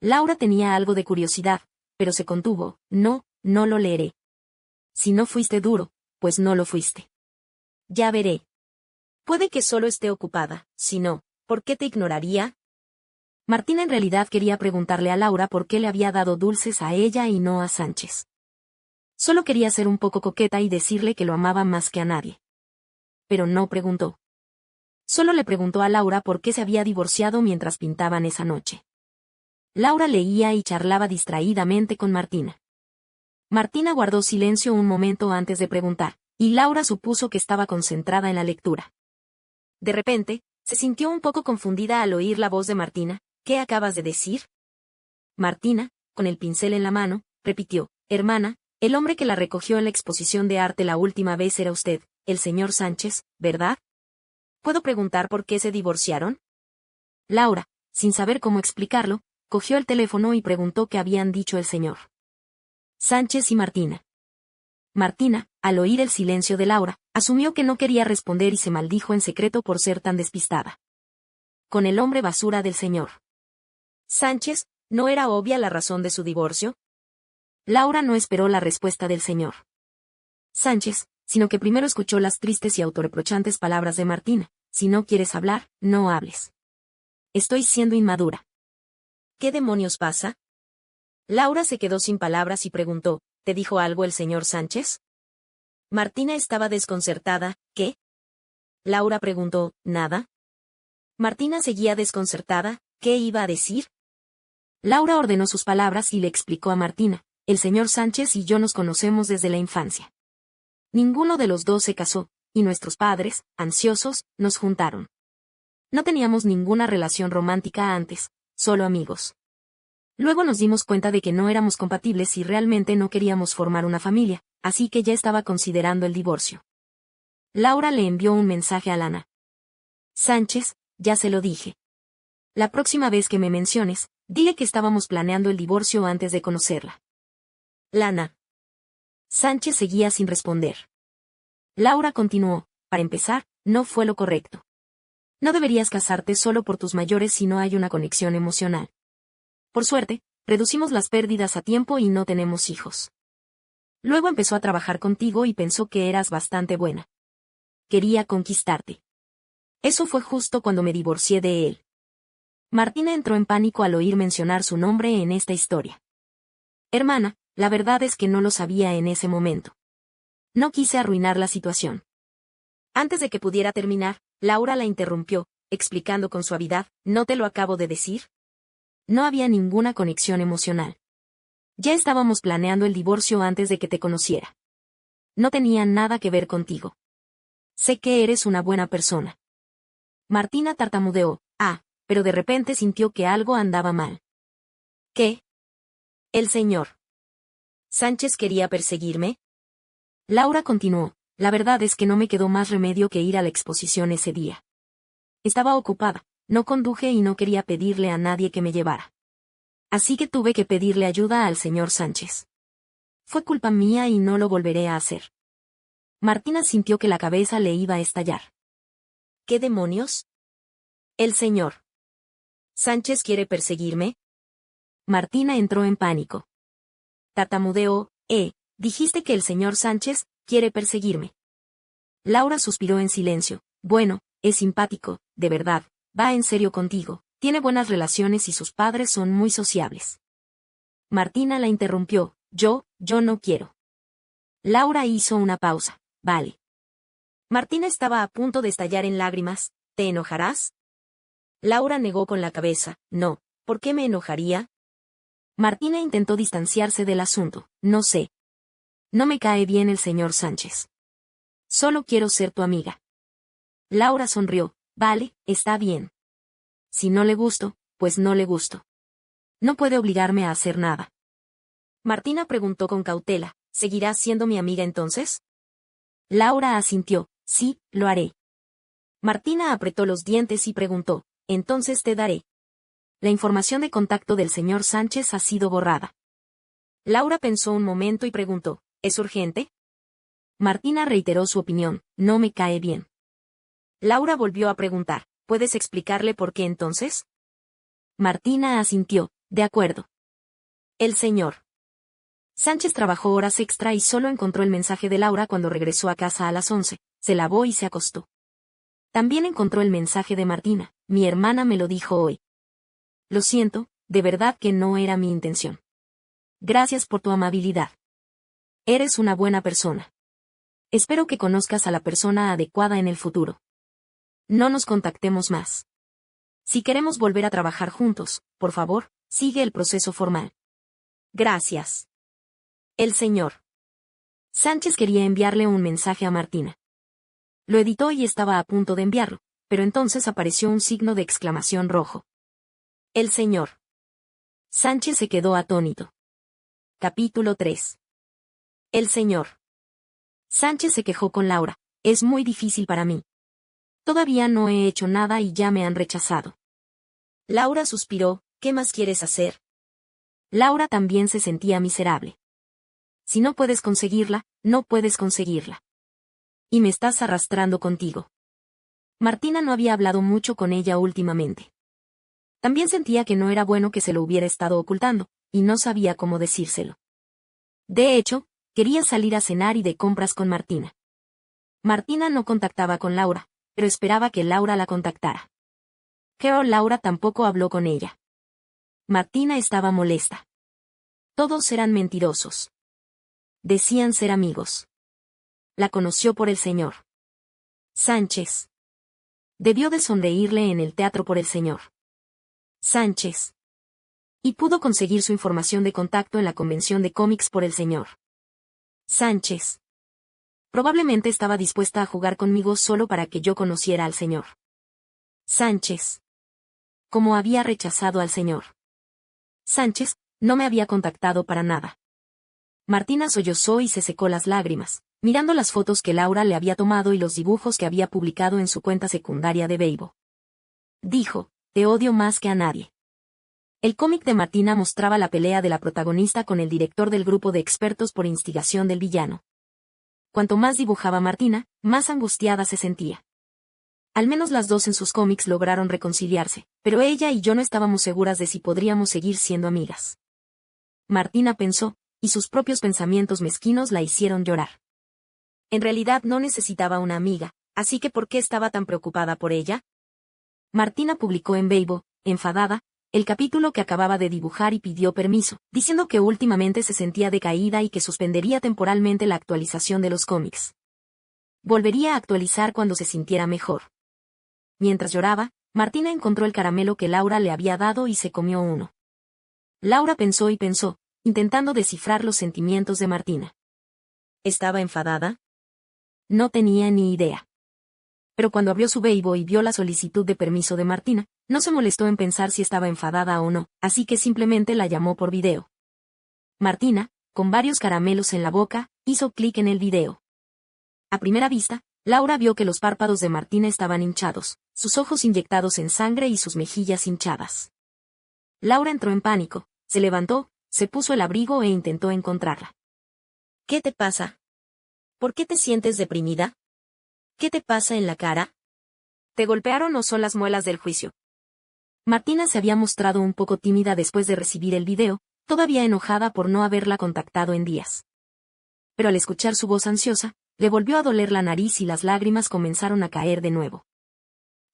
Laura tenía algo de curiosidad, pero se contuvo, no lo leeré. Si no fuiste duro, pues no lo fuiste. Ya veré. Puede que solo esté ocupada, si no, ¿por qué te ignoraría? Martina en realidad quería preguntarle a Laura por qué le había dado dulces a ella y no a Sánchez. Solo quería ser un poco coqueta y decirle que lo amaba más que a nadie. Pero no preguntó. Solo le preguntó a Laura por qué se había divorciado mientras pintaban esa noche. Laura leía y charlaba distraídamente con Martina. Martina guardó silencio un momento antes de preguntar, y Laura supuso que estaba concentrada en la lectura. De repente, se sintió un poco confundida al oír la voz de Martina. ¿Qué acabas de decir? Martina, con el pincel en la mano, repitió, hermana, el hombre que la recogió en la exposición de arte la última vez era usted, el señor Sánchez, ¿verdad? ¿Puedo preguntar por qué se divorciaron? Laura, sin saber cómo explicarlo, cogió el teléfono y preguntó qué habían dicho el señor Sánchez y Martina. Martina, al oír el silencio de Laura, asumió que no quería responder y se maldijo en secreto por ser tan despistada. Con el hombre basura del señor Sánchez, ¿no era obvia la razón de su divorcio? Laura no esperó la respuesta del señor Sánchez, sino que primero escuchó las tristes y autorreprochantes palabras de Martina. Si no quieres hablar, no hables. Estoy siendo inmadura. ¿Qué demonios pasa? Laura se quedó sin palabras y preguntó, ¿te dijo algo el señor Sánchez? Martina estaba desconcertada. ¿Qué? Laura preguntó, ¿nada? Martina seguía desconcertada. ¿Qué iba a decir? Laura ordenó sus palabras y le explicó a Martina, el señor Sánchez y yo nos conocemos desde la infancia. Ninguno de los dos se casó, y nuestros padres, ansiosos, nos juntaron. No teníamos ninguna relación romántica antes, solo amigos. Luego nos dimos cuenta de que no éramos compatibles y realmente no queríamos formar una familia, así que ya estaba considerando el divorcio. Laura le envió un mensaje a Lana. Sánchez, ya se lo dije. La próxima vez que me menciones, dile que estábamos planeando el divorcio antes de conocerla. Lana. Sánchez seguía sin responder. Laura continuó, para empezar, no fue lo correcto. No deberías casarte solo por tus mayores si no hay una conexión emocional. Por suerte, reducimos las pérdidas a tiempo y no tenemos hijos. Luego empezó a trabajar contigo y pensó que eras bastante buena. Quería conquistarte. Eso fue justo cuando me divorcié de él. Martina entró en pánico al oír mencionar su nombre en esta historia. Hermana, la verdad es que no lo sabía en ese momento. No quise arruinar la situación. Antes de que pudiera terminar, Laura la interrumpió, explicando con suavidad, ¿no te lo acabo de decir? No había ninguna conexión emocional. Ya estábamos planeando el divorcio antes de que te conociera. No tenía nada que ver contigo. Sé que eres una buena persona. Martina tartamudeó, pero de repente sintió que algo andaba mal. ¿Qué? El señor Sánchez quería perseguirme. Laura continuó, la verdad es que no me quedó más remedio que ir a la exposición ese día. Estaba ocupada, no conduje y no quería pedirle a nadie que me llevara. Así que tuve que pedirle ayuda al señor Sánchez. Fue culpa mía y no lo volveré a hacer. Martina sintió que la cabeza le iba a estallar. ¿Qué demonios? El señor Sánchez quiere perseguirme. Martina entró en pánico. Tartamudeó, dijiste que el señor Sánchez quiere perseguirme. Laura suspiró en silencio. Bueno, es simpático, de verdad, va en serio contigo, tiene buenas relaciones y sus padres son muy sociables. Martina la interrumpió, yo no quiero. Laura hizo una pausa, vale. Martina estaba a punto de estallar en lágrimas, ¿te enojarás? Laura negó con la cabeza, no, ¿por qué me enojaría? Martina intentó distanciarse del asunto, no sé. No me cae bien el señor Sánchez. Solo quiero ser tu amiga. Laura sonrió, vale, está bien. Si no le gusto, pues no le gusto. No puede obligarme a hacer nada. Martina preguntó con cautela, ¿seguirás siendo mi amiga entonces? Laura asintió, sí, lo haré. Martina apretó los dientes y preguntó, entonces te daré. La información de contacto del señor Sánchez ha sido borrada. Laura pensó un momento y preguntó, ¿es urgente? Martina reiteró su opinión, no me cae bien. Laura volvió a preguntar, ¿puedes explicarle por qué entonces? Martina asintió, de acuerdo. El señor Sánchez trabajó horas extra y solo encontró el mensaje de Laura cuando regresó a casa a las 11, se lavó y se acostó. También encontró el mensaje de Martina, mi hermana me lo dijo hoy. Lo siento, de verdad que no era mi intención. Gracias por tu amabilidad. Eres una buena persona. Espero que conozcas a la persona adecuada en el futuro. No nos contactemos más. Si queremos volver a trabajar juntos, por favor, sigue el proceso formal. Gracias. El señor Sánchez quería enviarle un mensaje a Martina. Lo editó y estaba a punto de enviarlo, pero entonces apareció un signo de exclamación rojo. El señor Sánchez se quedó atónito. Capítulo 3. El señor Sánchez se quejó con Laura, es muy difícil para mí. Todavía no he hecho nada y ya me han rechazado. Laura suspiró, ¿qué más quieres hacer? Laura también se sentía miserable. Si no puedes conseguirla, no puedes conseguirla. Y me estás arrastrando contigo. Martina no había hablado mucho con ella últimamente. También sentía que no era bueno que se lo hubiera estado ocultando, y no sabía cómo decírselo. De hecho, quería salir a cenar y de compras con Martina. Martina no contactaba con Laura, pero esperaba que Laura la contactara. Pero Laura tampoco habló con ella. Martina estaba molesta. Todos eran mentirosos. Decían ser amigos. La conoció por el señor Sánchez. Debió de sonreírle en el teatro por el señor Sánchez. Y pudo conseguir su información de contacto en la convención de cómics por el señor Sánchez. Probablemente estaba dispuesta a jugar conmigo solo para que yo conociera al señor Sánchez. Como había rechazado al señor Sánchez, no me había contactado para nada. Martina sollozó y se secó las lágrimas, mirando las fotos que Laura le había tomado y los dibujos que había publicado en su cuenta secundaria de Weibo. Dijo, te odio más que a nadie. El cómic de Martina mostraba la pelea de la protagonista con el director del grupo de expertos por instigación del villano. Cuanto más dibujaba Martina, más angustiada se sentía. Al menos las dos en sus cómics lograron reconciliarse, pero ella y yo no estábamos seguras de si podríamos seguir siendo amigas. Martina pensó, y sus propios pensamientos mezquinos la hicieron llorar. En realidad no necesitaba una amiga, así que ¿por qué estaba tan preocupada por ella? Martina publicó en Weibo, enfadada, el capítulo que acababa de dibujar y pidió permiso, diciendo que últimamente se sentía decaída y que suspendería temporalmente la actualización de los cómics. Volvería a actualizar cuando se sintiera mejor. Mientras lloraba, Martina encontró el caramelo que Laura le había dado y se comió uno. Laura pensó y pensó, intentando descifrar los sentimientos de Martina. ¿Estaba enfadada? No tenía ni idea. Pero cuando abrió su Weibo y vio la solicitud de permiso de Martina, no se molestó en pensar si estaba enfadada o no, así que simplemente la llamó por video. Martina, con varios caramelos en la boca, hizo clic en el video. A primera vista, Laura vio que los párpados de Martina estaban hinchados, sus ojos inyectados en sangre y sus mejillas hinchadas. Laura entró en pánico, se levantó, se puso el abrigo e intentó encontrarla. ¿Qué te pasa? ¿Por qué te sientes deprimida? ¿Qué te pasa en la cara? ¿Te golpearon o son las muelas del juicio? Martina se había mostrado un poco tímida después de recibir el video, todavía enojada por no haberla contactado en días. Pero al escuchar su voz ansiosa, le volvió a doler la nariz y las lágrimas comenzaron a caer de nuevo.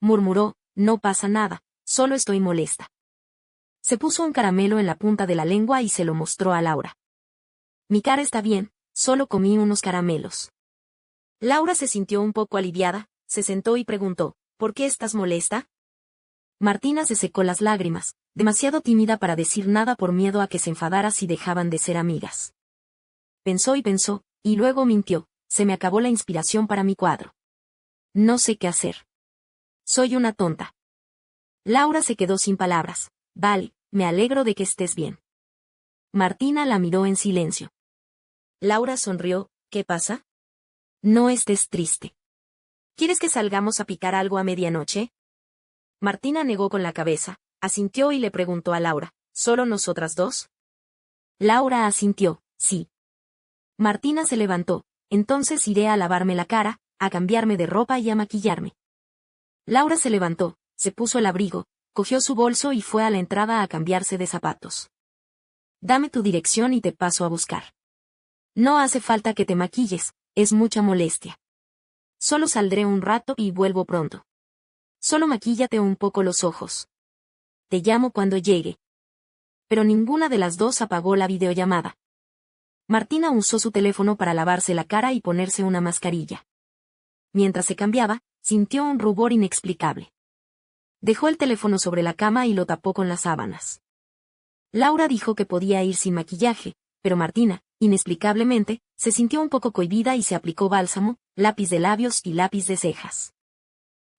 Murmuró, no pasa nada, solo estoy molesta. Se puso un caramelo en la punta de la lengua y se lo mostró a Laura. Mi cara está bien, solo comí unos caramelos. Laura se sintió un poco aliviada, se sentó y preguntó, ¿por qué estás molesta? Martina se secó las lágrimas, demasiado tímida para decir nada por miedo a que se enfadara si dejaban de ser amigas. Pensó y pensó, y luego mintió, se me acabó la inspiración para mi cuadro. No sé qué hacer. Soy una tonta. Laura se quedó sin palabras. Vale, me alegro de que estés bien. Martina la miró en silencio. Laura sonrió, ¿qué pasa? No estés triste. ¿Quieres que salgamos a picar algo a medianoche? Martina negó con la cabeza, asintió y le preguntó a Laura, ¿solo nosotras dos? Laura asintió, sí. Martina se levantó, entonces iré a lavarme la cara, a cambiarme de ropa y a maquillarme. Laura se levantó, se puso el abrigo, cogió su bolso y fue a la entrada a cambiarse de zapatos. Dame tu dirección y te paso a buscar. No hace falta que te maquilles, es mucha molestia. Solo saldré un rato y vuelvo pronto. Solo maquíllate un poco los ojos. Te llamo cuando llegue. Pero ninguna de las dos apagó la videollamada. Martina usó su teléfono para lavarse la cara y ponerse una mascarilla. Mientras se cambiaba, sintió un rubor inexplicable. Dejó el teléfono sobre la cama y lo tapó con las sábanas. Laura dijo que podía ir sin maquillaje, pero Martina, inexplicablemente, se sintió un poco cohibida y se aplicó bálsamo, lápiz de labios y lápiz de cejas.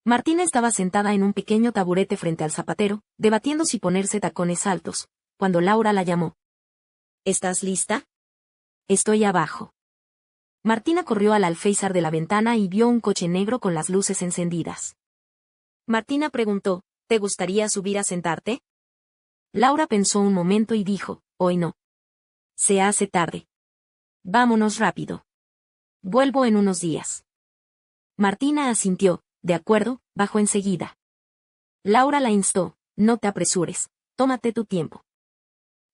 Martina estaba sentada en un pequeño taburete frente al zapatero, debatiendo si ponerse tacones altos, cuando Laura la llamó. ¿Estás lista? Estoy abajo. Martina corrió al alféizar de la ventana y vio un coche negro con las luces encendidas. Martina preguntó, ¿te gustaría subir a sentarte? Laura pensó un momento y dijo, hoy no. Se hace tarde. Vámonos rápido. Vuelvo en unos días. Martina asintió, de acuerdo, bajó enseguida. Laura la instó, no te apresures, tómate tu tiempo.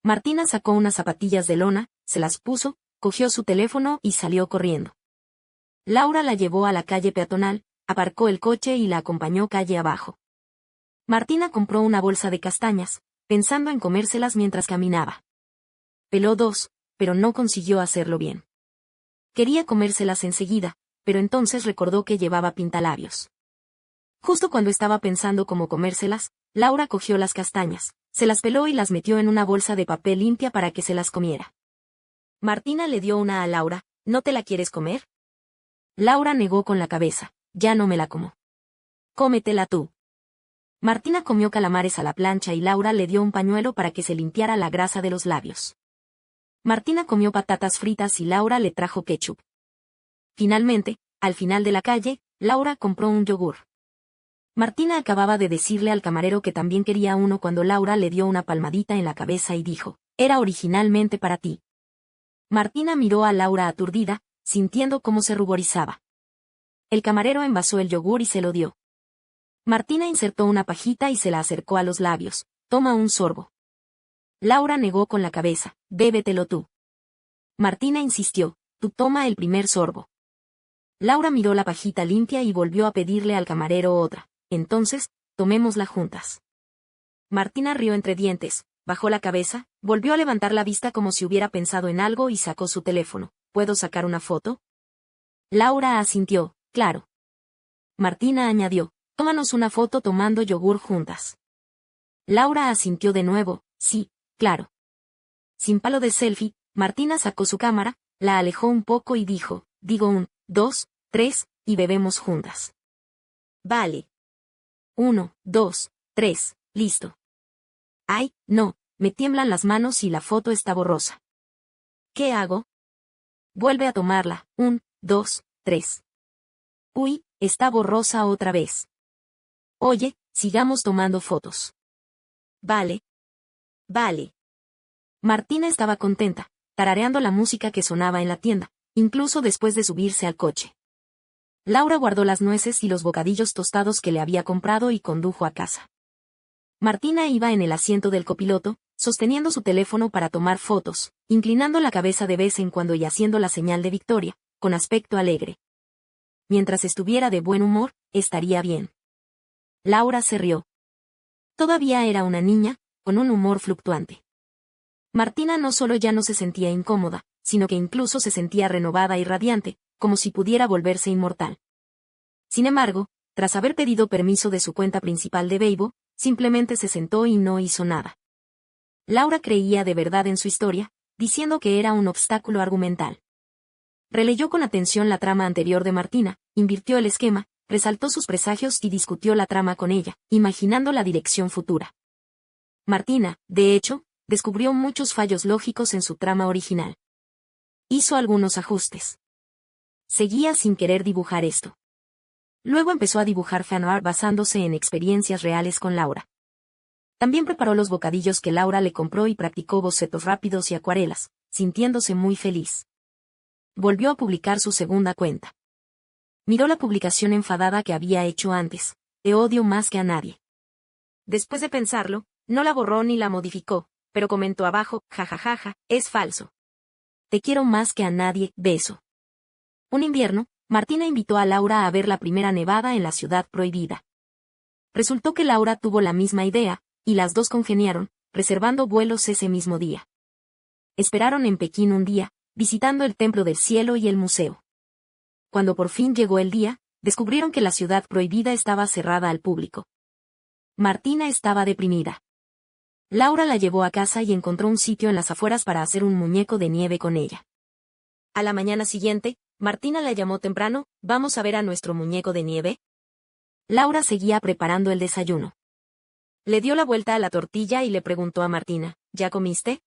Martina sacó unas zapatillas de lona, se las puso, cogió su teléfono y salió corriendo. Laura la llevó a la calle peatonal, aparcó el coche y la acompañó calle abajo. Martina compró una bolsa de castañas, pensando en comérselas mientras caminaba. Peló dos, pero no consiguió hacerlo bien. Quería comérselas enseguida, pero entonces recordó que llevaba pintalabios. Justo cuando estaba pensando cómo comérselas, Laura cogió las castañas, se las peló y las metió en una bolsa de papel limpia para que se las comiera. Martina le dio una a Laura, ¿no te la quieres comer? Laura negó con la cabeza, ya no me la como. Cómetela tú. Martina comió calamares a la plancha y Laura le dio un pañuelo para que se limpiara la grasa de los labios. Martina comió patatas fritas y Laura le trajo ketchup. Finalmente, al final de la calle, Laura compró un yogur. Martina acababa de decirle al camarero que también quería uno cuando Laura le dio una palmadita en la cabeza y dijo, era originalmente para ti. Martina miró a Laura aturdida, sintiendo cómo se ruborizaba. El camarero envasó el yogur y se lo dio. Martina insertó una pajita y se la acercó a los labios. Toma un sorbo. Laura negó con la cabeza, bébetelo tú. Martina insistió, tú toma el primer sorbo. Laura miró la pajita limpia y volvió a pedirle al camarero otra. Entonces, tomémosla juntas. Martina rió entre dientes, bajó la cabeza, volvió a levantar la vista como si hubiera pensado en algo y sacó su teléfono. ¿Puedo sacar una foto? Laura asintió, claro. Martina añadió, tómanos una foto tomando yogur juntas. Laura asintió de nuevo, sí, claro. Sin palo de selfie, Martina sacó su cámara, la alejó un poco y dijo, digo 1, 2, 3, y bebemos juntas. Vale. 1, 2, 3, listo. Ay, no, me tiemblan las manos y la foto está borrosa. ¿Qué hago? Vuelve a tomarla, 1, 2, 3. Uy, está borrosa otra vez. Oye, sigamos tomando fotos. Vale. Vale. Martina estaba contenta, tarareando la música que sonaba en la tienda, incluso después de subirse al coche. Laura guardó las nueces y los bocadillos tostados que le había comprado y condujo a casa. Martina iba en el asiento del copiloto, sosteniendo su teléfono para tomar fotos, inclinando la cabeza de vez en cuando y haciendo la señal de victoria, con aspecto alegre. Mientras estuviera de buen humor, estaría bien. Laura se rió. Todavía era una niña, con un humor fluctuante. Martina no solo ya no se sentía incómoda, sino que incluso se sentía renovada y radiante, como si pudiera volverse inmortal. Sin embargo, tras haber pedido permiso de su cuenta principal de Weibo, simplemente se sentó y no hizo nada. Laura creía de verdad en su historia, diciendo que era un obstáculo argumental. Releyó con atención la trama anterior de Martina, invirtió el esquema, resaltó sus presagios y discutió la trama con ella, imaginando la dirección futura. Martina, de hecho, descubrió muchos fallos lógicos en su trama original. Hizo algunos ajustes. Seguía sin querer dibujar esto. Luego empezó a dibujar fanart basándose en experiencias reales con Laura. También preparó los bocadillos que Laura le compró y practicó bocetos rápidos y acuarelas, sintiéndose muy feliz. volvió a publicar su segunda cuenta. Miró la publicación enfadada que había hecho antes. Te odio más que a nadie. Después de pensarlo, no la borró ni la modificó, pero comentó abajo, jajajaja, es falso. Te quiero más que a nadie, beso. Un invierno, Martina invitó a Laura a ver la primera nevada en la ciudad prohibida. Resultó que Laura tuvo la misma idea, y las dos congeniaron, reservando vuelos ese mismo día. Esperaron en Pekín un día, visitando el Templo del Cielo y el museo. Cuando por fin llegó el día, descubrieron que la ciudad prohibida estaba cerrada al público. Martina estaba deprimida. Laura la llevó a casa y encontró un sitio en las afueras para hacer un muñeco de nieve con ella. A la mañana siguiente, Martina la llamó temprano, ¿vamos a ver a nuestro muñeco de nieve? Laura seguía preparando el desayuno. Le dio la vuelta a la tortilla y le preguntó a Martina, ¿ya comiste?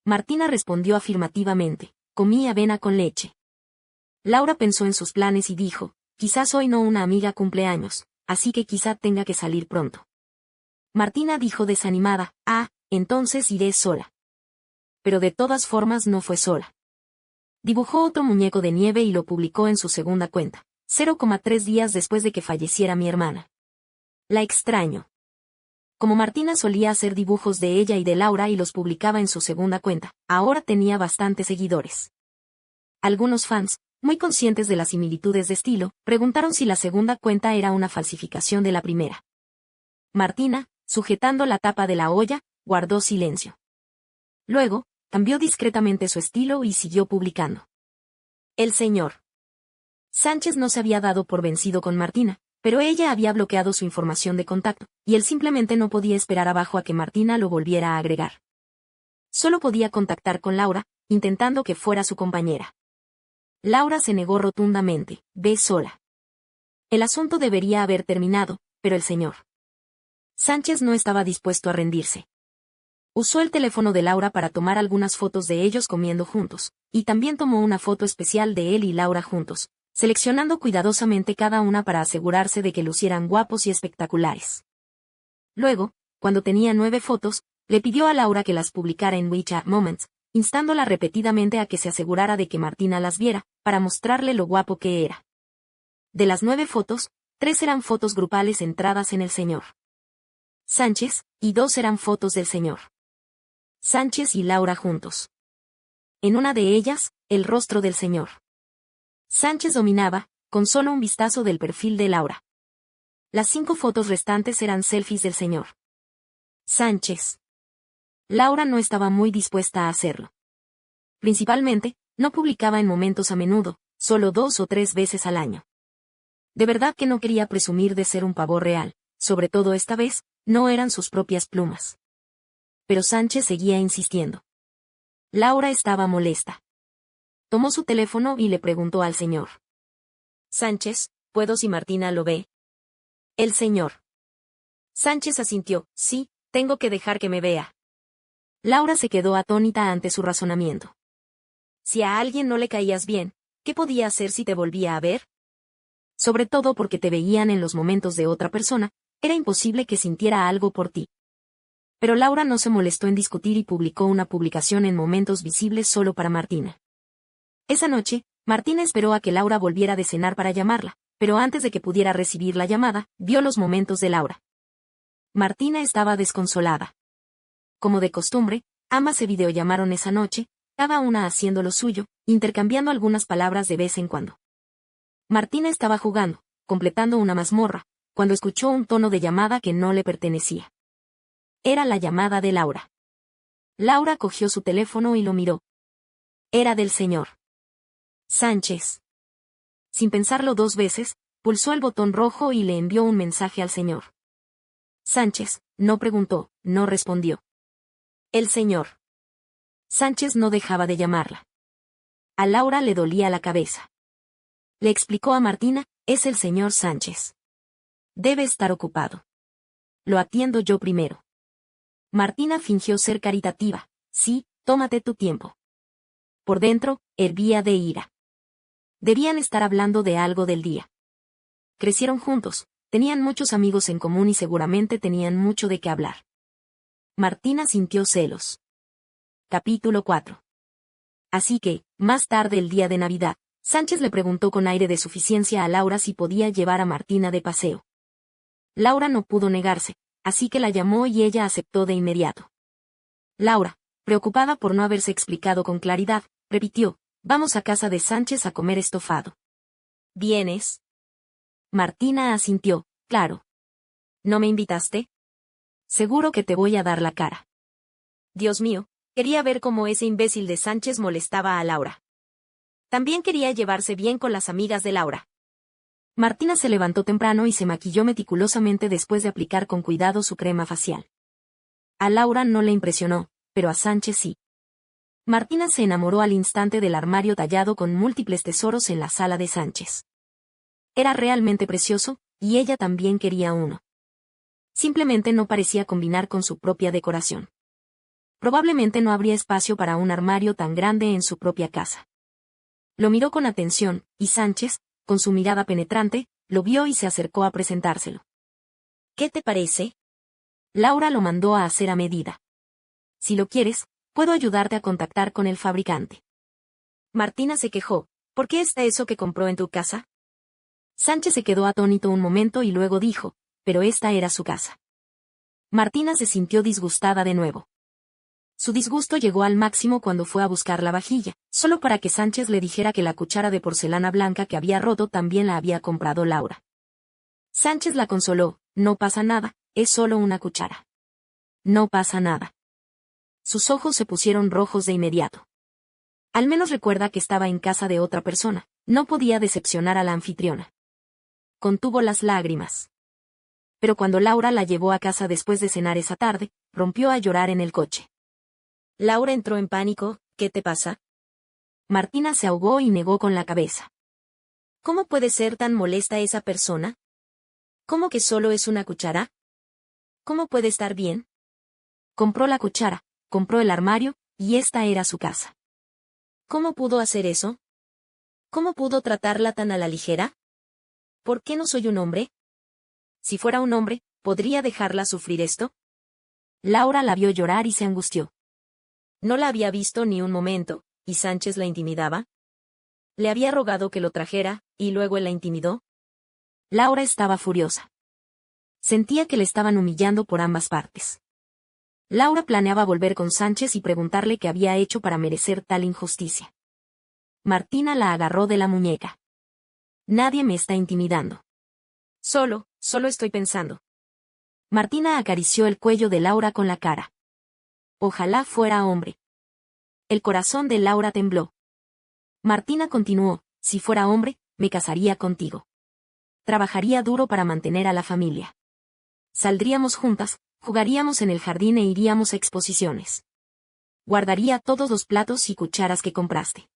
Martina respondió afirmativamente, comí avena con leche. Laura pensó en sus planes y dijo, quizás hoy no una amiga cumpleaños, así que quizá tenga que salir pronto. Martina dijo desanimada, entonces iré sola. Pero de todas formas no fue sola. Dibujó otro muñeco de nieve y lo publicó en su segunda cuenta, 0,3 días después de que falleciera mi hermana. La extraño. Como Martina solía hacer dibujos de ella y de Laura y los publicaba en su segunda cuenta, ahora tenía bastantes seguidores. Algunos fans, muy conscientes de las similitudes de estilo, preguntaron si la segunda cuenta era una falsificación de la primera. Martina, sujetando la tapa de la olla, guardó silencio. Luego, cambió discretamente su estilo y siguió publicando. El señor Sánchez no se había dado por vencido con Martina, pero ella había bloqueado su información de contacto, y él simplemente no podía esperar abajo a que Martina lo volviera a agregar. Solo podía contactar con Laura, intentando que fuera su compañera. Laura se negó rotundamente, ve sola. El asunto debería haber terminado, pero el señor Sánchez no estaba dispuesto a rendirse. Usó el teléfono de Laura para tomar algunas fotos de ellos comiendo juntos, y también tomó una foto especial de él y Laura juntos, seleccionando cuidadosamente cada una para asegurarse de que lucieran guapos y espectaculares. Luego, cuando tenía 9 fotos, le pidió a Laura que las publicara en WeChat Moments, instándola repetidamente a que se asegurara de que Martina las viera, para mostrarle lo guapo que era. De las 9 fotos, 3 eran fotos grupales centradas en el señor Sánchez, y 2 eran fotos del señor Sánchez y Laura juntos. En una de ellas, el rostro del señor Sánchez dominaba, con solo un vistazo del perfil de Laura. Las 5 fotos restantes eran selfies del señor Sánchez. Laura no estaba muy dispuesta a hacerlo. Principalmente, no publicaba en momentos a menudo, solo 2 o 3 veces al año. De verdad que no quería presumir de ser un pavor real, sobre todo esta vez, no eran sus propias plumas. Pero Sánchez seguía insistiendo. Laura estaba molesta. Tomó su teléfono y le preguntó al señor Sánchez, ¿puedo si Martina lo ve? El señor Sánchez asintió, sí, tengo que dejar que me vea. Laura se quedó atónita ante su razonamiento. Si a alguien no le caías bien, ¿qué podía hacer si te volvía a ver? Sobre todo porque te veían en los momentos de otra persona, era imposible que sintiera algo por ti. Pero Laura no se molestó en discutir y publicó una publicación en momentos visibles solo para Martina. Esa noche, Martina esperó a que Laura volviera de cenar para llamarla, pero antes de que pudiera recibir la llamada, vio los momentos de Laura. Martina estaba desconsolada. Como de costumbre, ambas se videollamaron esa noche, cada una haciendo lo suyo, intercambiando algunas palabras de vez en cuando. Martina estaba jugando, completando una mazmorra, cuando escuchó un tono de llamada que no le pertenecía. Era la llamada de Laura. Laura cogió su teléfono y lo miró. Era del señor Sánchez. Sin pensarlo 2 veces, pulsó el botón rojo y le envió un mensaje al señor Sánchez. No preguntó, no respondió. El señor Sánchez no dejaba de llamarla. A Laura le dolía la cabeza. Le explicó a Martina, es el señor Sánchez. Debe estar ocupado. Lo atiendo yo primero. Martina fingió ser caritativa, sí, tómate tu tiempo. Por dentro, hervía de ira. Debían estar hablando de algo del día. Crecieron juntos, tenían muchos amigos en común y seguramente tenían mucho de qué hablar. Martina sintió celos. Capítulo 4. Así que, más tarde el día de Navidad, Sánchez le preguntó con aire de suficiencia a Laura si podía llevar a Martina de paseo. Laura no pudo negarse, así que la llamó y ella aceptó de inmediato. Laura, preocupada por no haberse explicado con claridad, repitió, vamos a casa de Sánchez a comer estofado. ¿Vienes? Martina asintió, claro. ¿No me invitaste? Seguro que te voy a dar la cara. Dios mío, quería ver cómo ese imbécil de Sánchez molestaba a Laura. También quería llevarse bien con las amigas de Laura. Martina se levantó temprano y se maquilló meticulosamente después de aplicar con cuidado su crema facial. A Laura no le impresionó, pero a Sánchez sí. Martina se enamoró al instante del armario tallado con múltiples tesoros en la sala de Sánchez. Era realmente precioso, y ella también quería uno. Simplemente no parecía combinar con su propia decoración. Probablemente no habría espacio para un armario tan grande en su propia casa. Lo miró con atención, y Sánchez, con su mirada penetrante, lo vio y se acercó a presentárselo. ¿Qué te parece? Laura lo mandó a hacer a medida. Si lo quieres, puedo ayudarte a contactar con el fabricante. Martina se quejó, ¿por qué está eso que compró en tu casa? Sánchez se quedó atónito un momento y luego dijo, pero esta era su casa. Martina se sintió disgustada de nuevo. Su disgusto llegó al máximo cuando fue a buscar la vajilla, solo para que Sánchez le dijera que la cuchara de porcelana blanca que había roto también la había comprado Laura. Sánchez la consoló, no pasa nada, es solo una cuchara. No pasa nada. Sus ojos se pusieron rojos de inmediato. Al menos recuerda que estaba en casa de otra persona, no podía decepcionar a la anfitriona. Contuvo las lágrimas. Pero cuando Laura la llevó a casa después de cenar esa tarde, rompió a llorar en el coche. Laura entró en pánico, ¿qué te pasa? Martina se ahogó y negó con la cabeza. ¿Cómo puede ser tan molesta esa persona? ¿Cómo que solo es una cuchara? ¿Cómo puede estar bien? Compró la cuchara, compró el armario, y esta era su casa. ¿Cómo pudo hacer eso? ¿Cómo pudo tratarla tan a la ligera? ¿Por qué no soy un hombre? Si fuera un hombre, ¿podría dejarla sufrir esto? Laura la vio llorar y se angustió. No la había visto ni un momento, ¿y Sánchez la intimidaba? Le había rogado que lo trajera, y luego él la intimidó. Laura estaba furiosa. Sentía que le estaban humillando por ambas partes. Laura planeaba volver con Sánchez y preguntarle qué había hecho para merecer tal injusticia. Martina la agarró de la muñeca. Nadie me está intimidando. Solo estoy pensando. Martina acarició el cuello de Laura con la cara. Ojalá fuera hombre. El corazón de Laura tembló. Martina continuó, si fuera hombre, me casaría contigo. Trabajaría duro para mantener a la familia. Saldríamos juntas, jugaríamos en el jardín e iríamos a exposiciones. Guardaría todos los platos y cucharas que compraste.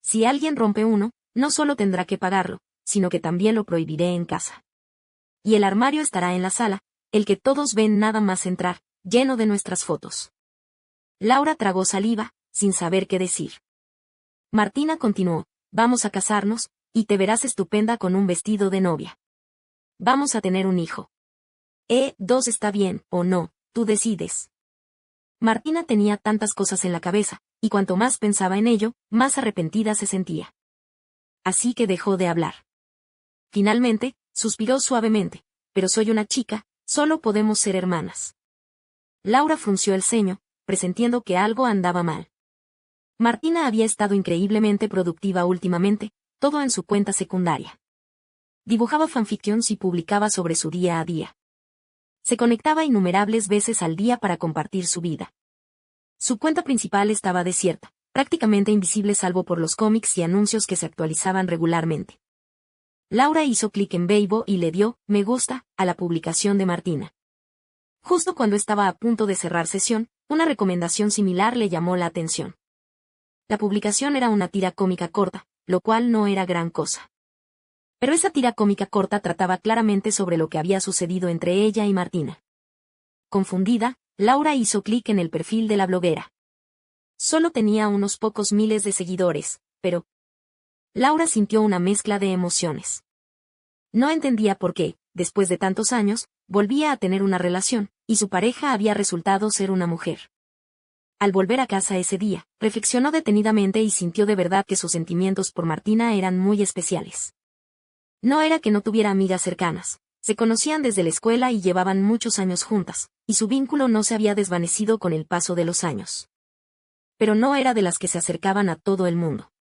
Si alguien rompe uno, no solo tendrá que pagarlo, sino que también lo prohibiré en casa. Y el armario estará en la sala, el que todos ven nada más entrar, lleno de nuestras fotos. Laura tragó saliva, sin saber qué decir. Martina continuó, vamos a casarnos, y te verás estupenda con un vestido de novia. Vamos a tener un hijo. 2 está bien, o no, tú decides. Martina tenía tantas cosas en la cabeza, y cuanto más pensaba en ello, más arrepentida se sentía. Así que dejó de hablar. Finalmente, suspiró suavemente, pero soy una chica, solo podemos ser hermanas. Laura frunció el ceño, presintiendo que algo andaba mal. Martina había estado increíblemente productiva últimamente, todo en su cuenta secundaria. Dibujaba fanfictions y publicaba sobre su día a día. Se conectaba innumerables veces al día para compartir su vida. Su cuenta principal estaba desierta, prácticamente invisible salvo por los cómics y anuncios que se actualizaban regularmente. Laura hizo clic en Weibo y le dio me gusta a la publicación de Martina. Justo cuando estaba a punto de cerrar sesión, una recomendación similar le llamó la atención. La publicación era una tira cómica corta, lo cual no era gran cosa. Pero esa tira cómica corta trataba claramente sobre lo que había sucedido entre ella y Martina. Confundida, Laura hizo clic en el perfil de la bloguera. Solo tenía unos pocos miles de seguidores, pero Laura sintió una mezcla de emociones. No entendía por qué, después de tantos años, volvía a tener una relación, y su pareja había resultado ser una mujer. Al volver a casa ese día, reflexionó detenidamente y sintió de verdad que sus sentimientos por Martina eran muy especiales. No era que no tuviera amigas cercanas, se conocían desde la escuela y llevaban muchos años juntas, y su vínculo no se había desvanecido con el paso de los años. Pero no era de las que se acercaban a todo el mundo.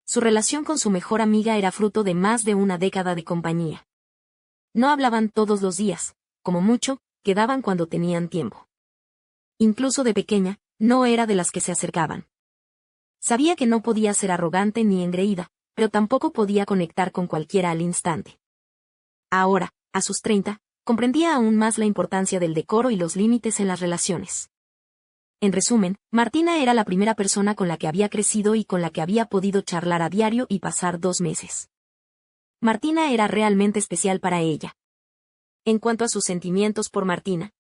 Su relación con su mejor amiga era fruto de más de una década de compañía. No hablaban todos los días, como mucho, quedaban cuando tenían tiempo. Incluso de pequeña, no era de las que se acercaban. Sabía que no podía ser arrogante ni engreída, pero tampoco podía conectar con cualquiera al instante. Ahora, a sus 30, comprendía aún más la importancia del decoro y los límites en las relaciones. En resumen, Martina era la primera persona con la que había crecido y con la que había podido charlar a diario y pasar 2 meses. Martina era realmente especial para ella. En cuanto a sus sentimientos por Martina,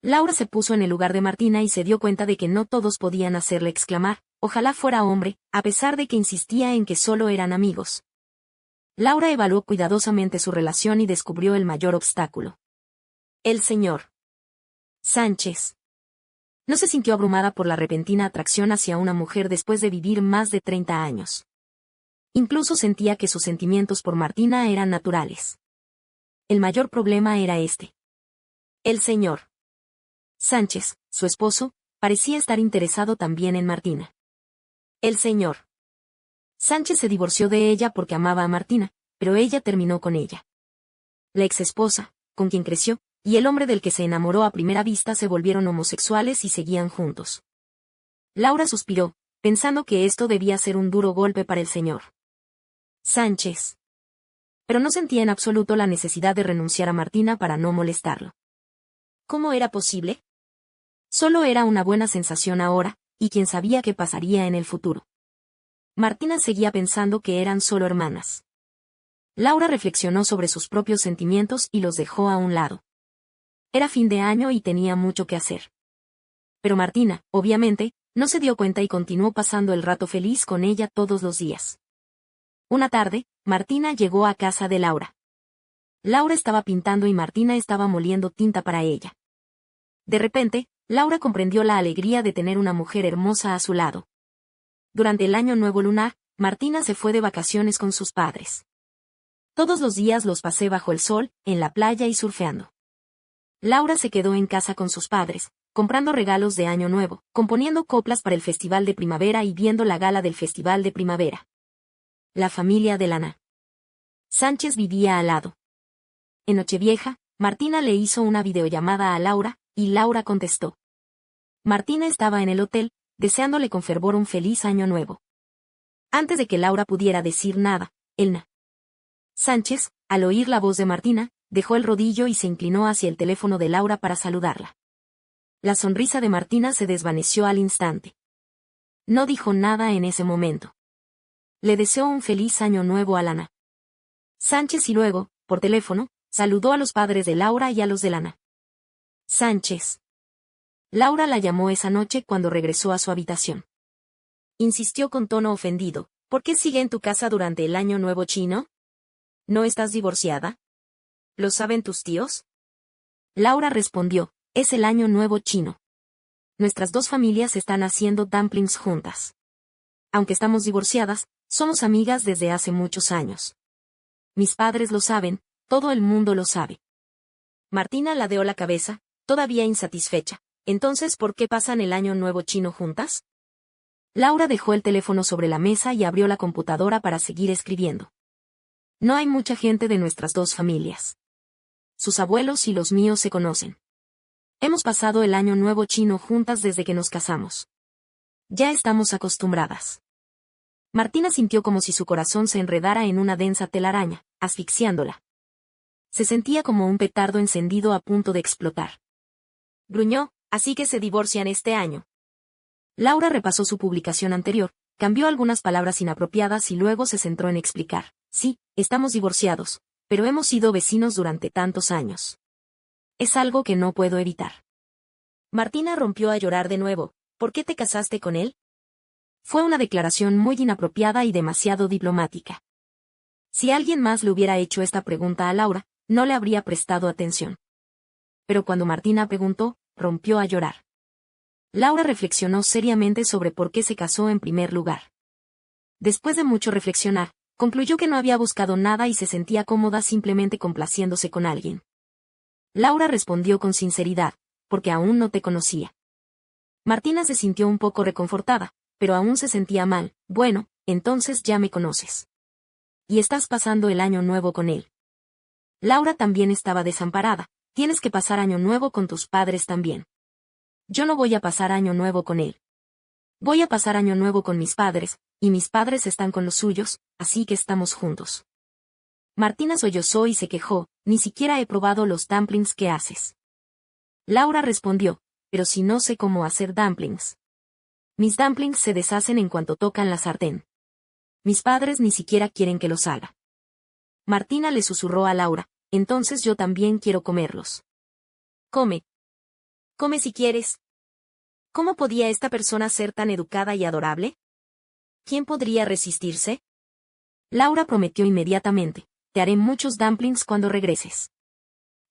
Laura se puso en el lugar de Martina y se dio cuenta de que no todos podían hacerle exclamar, ojalá fuera hombre, a pesar de que insistía en que solo eran amigos. Laura evaluó cuidadosamente su relación y descubrió el mayor obstáculo. El señor Sánchez. No se sintió abrumada por la repentina atracción hacia una mujer después de vivir más de 30 años. Incluso sentía que sus sentimientos por Martina eran naturales. El mayor problema era este. El señor Sánchez, su esposo, parecía estar interesado también en Martina. El señor Sánchez se divorció de ella porque amaba a Martina, pero ella terminó con ella. La exesposa, con quien creció, y el hombre del que se enamoró a primera vista se volvieron homosexuales y seguían juntos. Laura suspiró, pensando que esto debía ser un duro golpe para el señor Sánchez. Pero no sentía en absoluto la necesidad de renunciar a Martina para no molestarlo. ¿Cómo era posible? Solo era una buena sensación ahora, y quién sabía qué pasaría en el futuro. Martina seguía pensando que eran solo hermanas. Laura reflexionó sobre sus propios sentimientos y los dejó a un lado. Era fin de año y tenía mucho que hacer. Pero Martina, obviamente, no se dio cuenta y continuó pasando el rato feliz con ella todos los días. Una tarde, Martina llegó a casa de Laura. Laura estaba pintando y Martina estaba moliendo tinta para ella. De repente, Laura comprendió la alegría de tener una mujer hermosa a su lado. Durante el año nuevo lunar, Martina se fue de vacaciones con sus padres. Todos los días los pasé bajo el sol, en la playa y surfeando. Laura se quedó en casa con sus padres, comprando regalos de año nuevo, componiendo coplas para el festival de primavera y viendo la gala del festival de primavera. La familia de Lana Sánchez vivía al lado. En Nochevieja, Martina le hizo una videollamada a Laura, y Laura contestó. Martina estaba en el hotel, deseándole con fervor un feliz año nuevo. Antes de que Laura pudiera decir nada, Elna Sánchez, al oír la voz de Martina, dejó el rodillo y se inclinó hacia el teléfono de Laura para saludarla. La sonrisa de Martina se desvaneció al instante. No dijo nada en ese momento. Le deseó un feliz año nuevo a Lana Sánchez y luego, por teléfono, saludó a los padres de Laura y a los de Lana Sánchez. Laura la llamó esa noche cuando regresó a su habitación. Insistió con tono ofendido, ¿por qué sigue en tu casa durante el año nuevo chino? ¿No estás divorciada? ¿Lo saben tus tíos? Laura respondió, es el año nuevo chino. Nuestras dos familias están haciendo dumplings juntas. Aunque estamos divorciadas, somos amigas desde hace muchos años. Mis padres lo saben, todo el mundo lo sabe. Martina ladeó la cabeza, todavía insatisfecha. Entonces, ¿por qué pasan el año nuevo chino juntas? Laura dejó el teléfono sobre la mesa y abrió la computadora para seguir escribiendo. No hay mucha gente de nuestras dos familias. Sus abuelos y los míos se conocen. Hemos pasado el año nuevo chino juntas desde que nos casamos. Ya estamos acostumbradas. Martina sintió como si su corazón se enredara en una densa telaraña, asfixiándola. Se sentía como un petardo encendido a punto de explotar. Gruñó, así que se divorcian este año. Laura repasó su publicación anterior, cambió algunas palabras inapropiadas y luego se centró en explicar. Sí, estamos divorciados, pero hemos sido vecinos durante tantos años. Es algo que no puedo evitar. Martina rompió a llorar de nuevo. ¿Por qué te casaste con él? Fue una declaración muy inapropiada y demasiado diplomática. Si alguien más le hubiera hecho esta pregunta a Laura, no le habría prestado atención. Pero cuando Martina preguntó, rompió a llorar. Laura reflexionó seriamente sobre por qué se casó en primer lugar. Después de mucho reflexionar, concluyó que no había buscado nada y se sentía cómoda simplemente complaciéndose con alguien. Laura respondió con sinceridad, porque aún no te conocía. Martina se sintió un poco reconfortada, pero aún se sentía mal. Bueno, entonces ya me conoces. Y estás pasando el año nuevo con él. Laura también estaba desamparada. Tienes que pasar año nuevo con tus padres también. Yo no voy a pasar año nuevo con él. Voy a pasar año nuevo con mis padres, y mis padres están con los suyos, así que estamos juntos. Martina sollozó y se quejó, ni siquiera he probado los dumplings que haces. Laura respondió, pero si no sé cómo hacer dumplings. Mis dumplings se deshacen en cuanto tocan la sartén. Mis padres ni siquiera quieren que los haga. Martina le susurró a Laura, entonces yo también quiero comerlos. Come. Come si quieres. ¿Cómo podía esta persona ser tan educada y adorable? ¿Quién podría resistirse? Laura prometió inmediatamente, te haré muchos dumplings cuando regreses.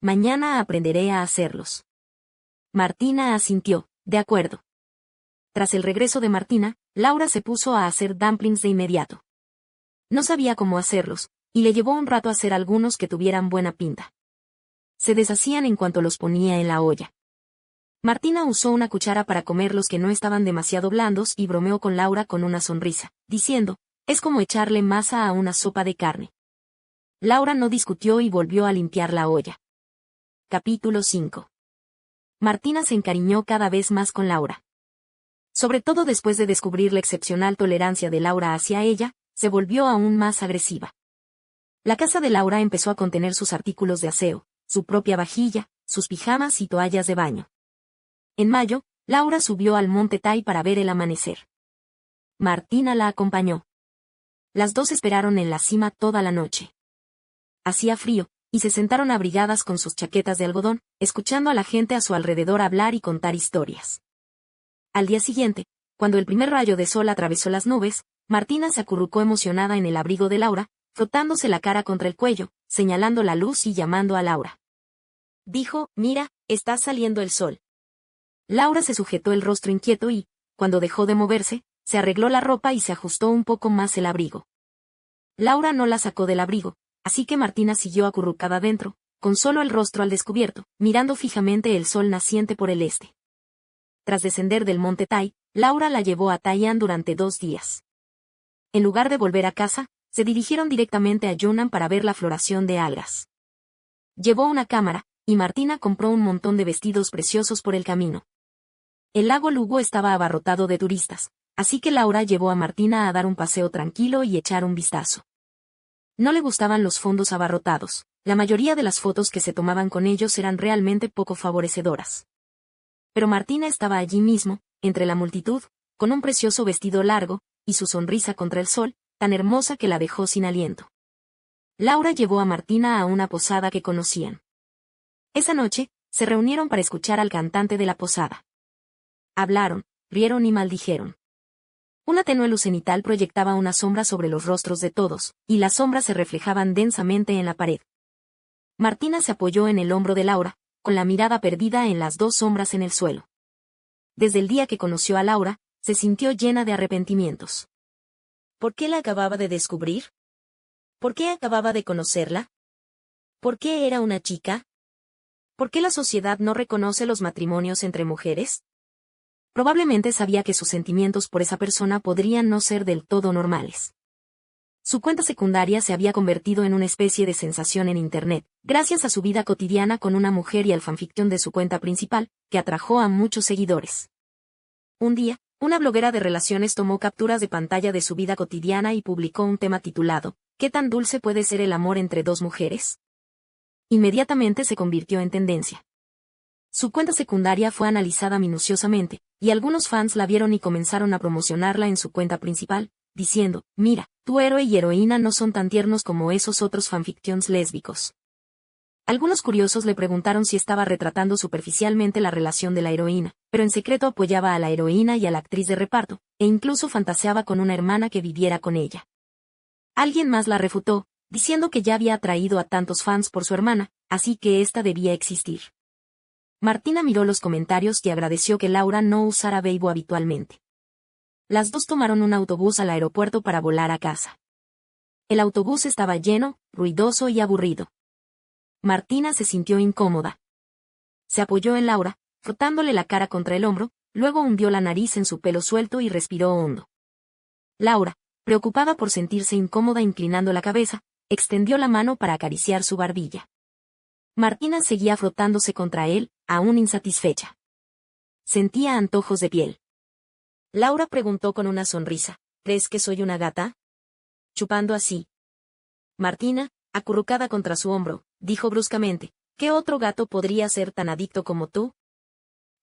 Mañana aprenderé a hacerlos. Martina asintió, de acuerdo. Tras el regreso de Martina, Laura se puso a hacer dumplings de inmediato. No sabía cómo hacerlos, y le llevó un rato hacer algunos que tuvieran buena pinta. Se deshacían en cuanto los ponía en la olla. Martina usó una cuchara para comer los que no estaban demasiado blandos y bromeó con Laura con una sonrisa, diciendo, es como echarle masa a una sopa de carne. Laura no discutió y volvió a limpiar la olla. Capítulo 5. Martina se encariñó cada vez más con Laura. Sobre todo después de descubrir la excepcional tolerancia de Laura hacia ella, se volvió aún más agresiva. La casa de Laura empezó a contener sus artículos de aseo, su propia vajilla, sus pijamas y toallas de baño. En mayo, Laura subió al monte Tai para ver el amanecer. Martina la acompañó. Las dos esperaron en la cima toda la noche. Hacía frío, y se sentaron abrigadas con sus chaquetas de algodón, escuchando a la gente a su alrededor hablar y contar historias. Al día siguiente, cuando el primer rayo de sol atravesó las nubes, Martina se acurrucó emocionada en el abrigo de Laura, frotándose la cara contra el cuello, señalando la luz y llamando a Laura. Dijo, mira, está saliendo el sol. Laura se sujetó el rostro inquieto y, cuando dejó de moverse, se arregló la ropa y se ajustó un poco más el abrigo. Laura no la sacó del abrigo, así que Martina siguió acurrucada dentro, con solo el rostro al descubierto, mirando fijamente el sol naciente por el este. Tras descender del monte Tai, Laura la llevó a Tai'an durante 2 días. En lugar de volver a casa, se dirigieron directamente a Yunnan para ver la floración de algas. Llevó una cámara, y Martina compró un montón de vestidos preciosos por el camino. El lago Lugo estaba abarrotado de turistas, así que Laura llevó a Martina a dar un paseo tranquilo y echar un vistazo. No le gustaban los fondos abarrotados, la mayoría de las fotos que se tomaban con ellos eran realmente poco favorecedoras. Pero Martina estaba allí mismo, entre la multitud, con un precioso vestido largo, y su sonrisa contra el sol, tan hermosa que la dejó sin aliento. Laura llevó a Martina a una posada que conocían. Esa noche, se reunieron para escuchar al cantante de la posada. Hablaron, rieron y maldijeron. Una tenue luz cenital proyectaba una sombra sobre los rostros de todos, y las sombras se reflejaban densamente en la pared. Martina se apoyó en el hombro de Laura, con la mirada perdida en las 2 sombras en el suelo. Desde el día que conoció a Laura, se sintió llena de arrepentimientos. ¿Por qué la acababa de descubrir? ¿Por qué acababa de conocerla? ¿Por qué era una chica? ¿Por qué la sociedad no reconoce los matrimonios entre mujeres? Probablemente sabía que sus sentimientos por esa persona podrían no ser del todo normales. Su cuenta secundaria se había convertido en una especie de sensación en Internet, gracias a su vida cotidiana con una mujer y al fanfiction de su cuenta principal, que atrajo a muchos seguidores. Un día, una bloguera de relaciones tomó capturas de pantalla de su vida cotidiana y publicó un tema titulado, ¿qué tan dulce puede ser el amor entre 2 mujeres? Inmediatamente se convirtió en tendencia. Su cuenta secundaria fue analizada minuciosamente, y algunos fans la vieron y comenzaron a promocionarla en su cuenta principal, diciendo, mira, tu héroe y heroína no son tan tiernos como esos otros fanfictions lésbicos. Algunos curiosos le preguntaron si estaba retratando superficialmente la relación de la heroína, pero en secreto apoyaba a la heroína y a la actriz de reparto, e incluso fantaseaba con una hermana que viviera con ella. Alguien más la refutó, diciendo que ya había atraído a tantos fans por su hermana, así que ésta debía existir. Martina miró los comentarios y agradeció que Laura no usara Weibo habitualmente. Las dos tomaron un autobús al aeropuerto para volar a casa. El autobús estaba lleno, ruidoso y aburrido. Martina se sintió incómoda. Se apoyó en Laura, frotándole la cara contra el hombro, luego hundió la nariz en su pelo suelto y respiró hondo. Laura, preocupada por sentirse incómoda inclinando la cabeza, extendió la mano para acariciar su barbilla. Martina seguía frotándose contra él, aún insatisfecha. Sentía antojos de piel. Laura preguntó con una sonrisa, ¿crees que soy una gata? Chupando así. Martina, acurrucada contra su hombro, dijo bruscamente, ¿qué otro gato podría ser tan adicto como tú?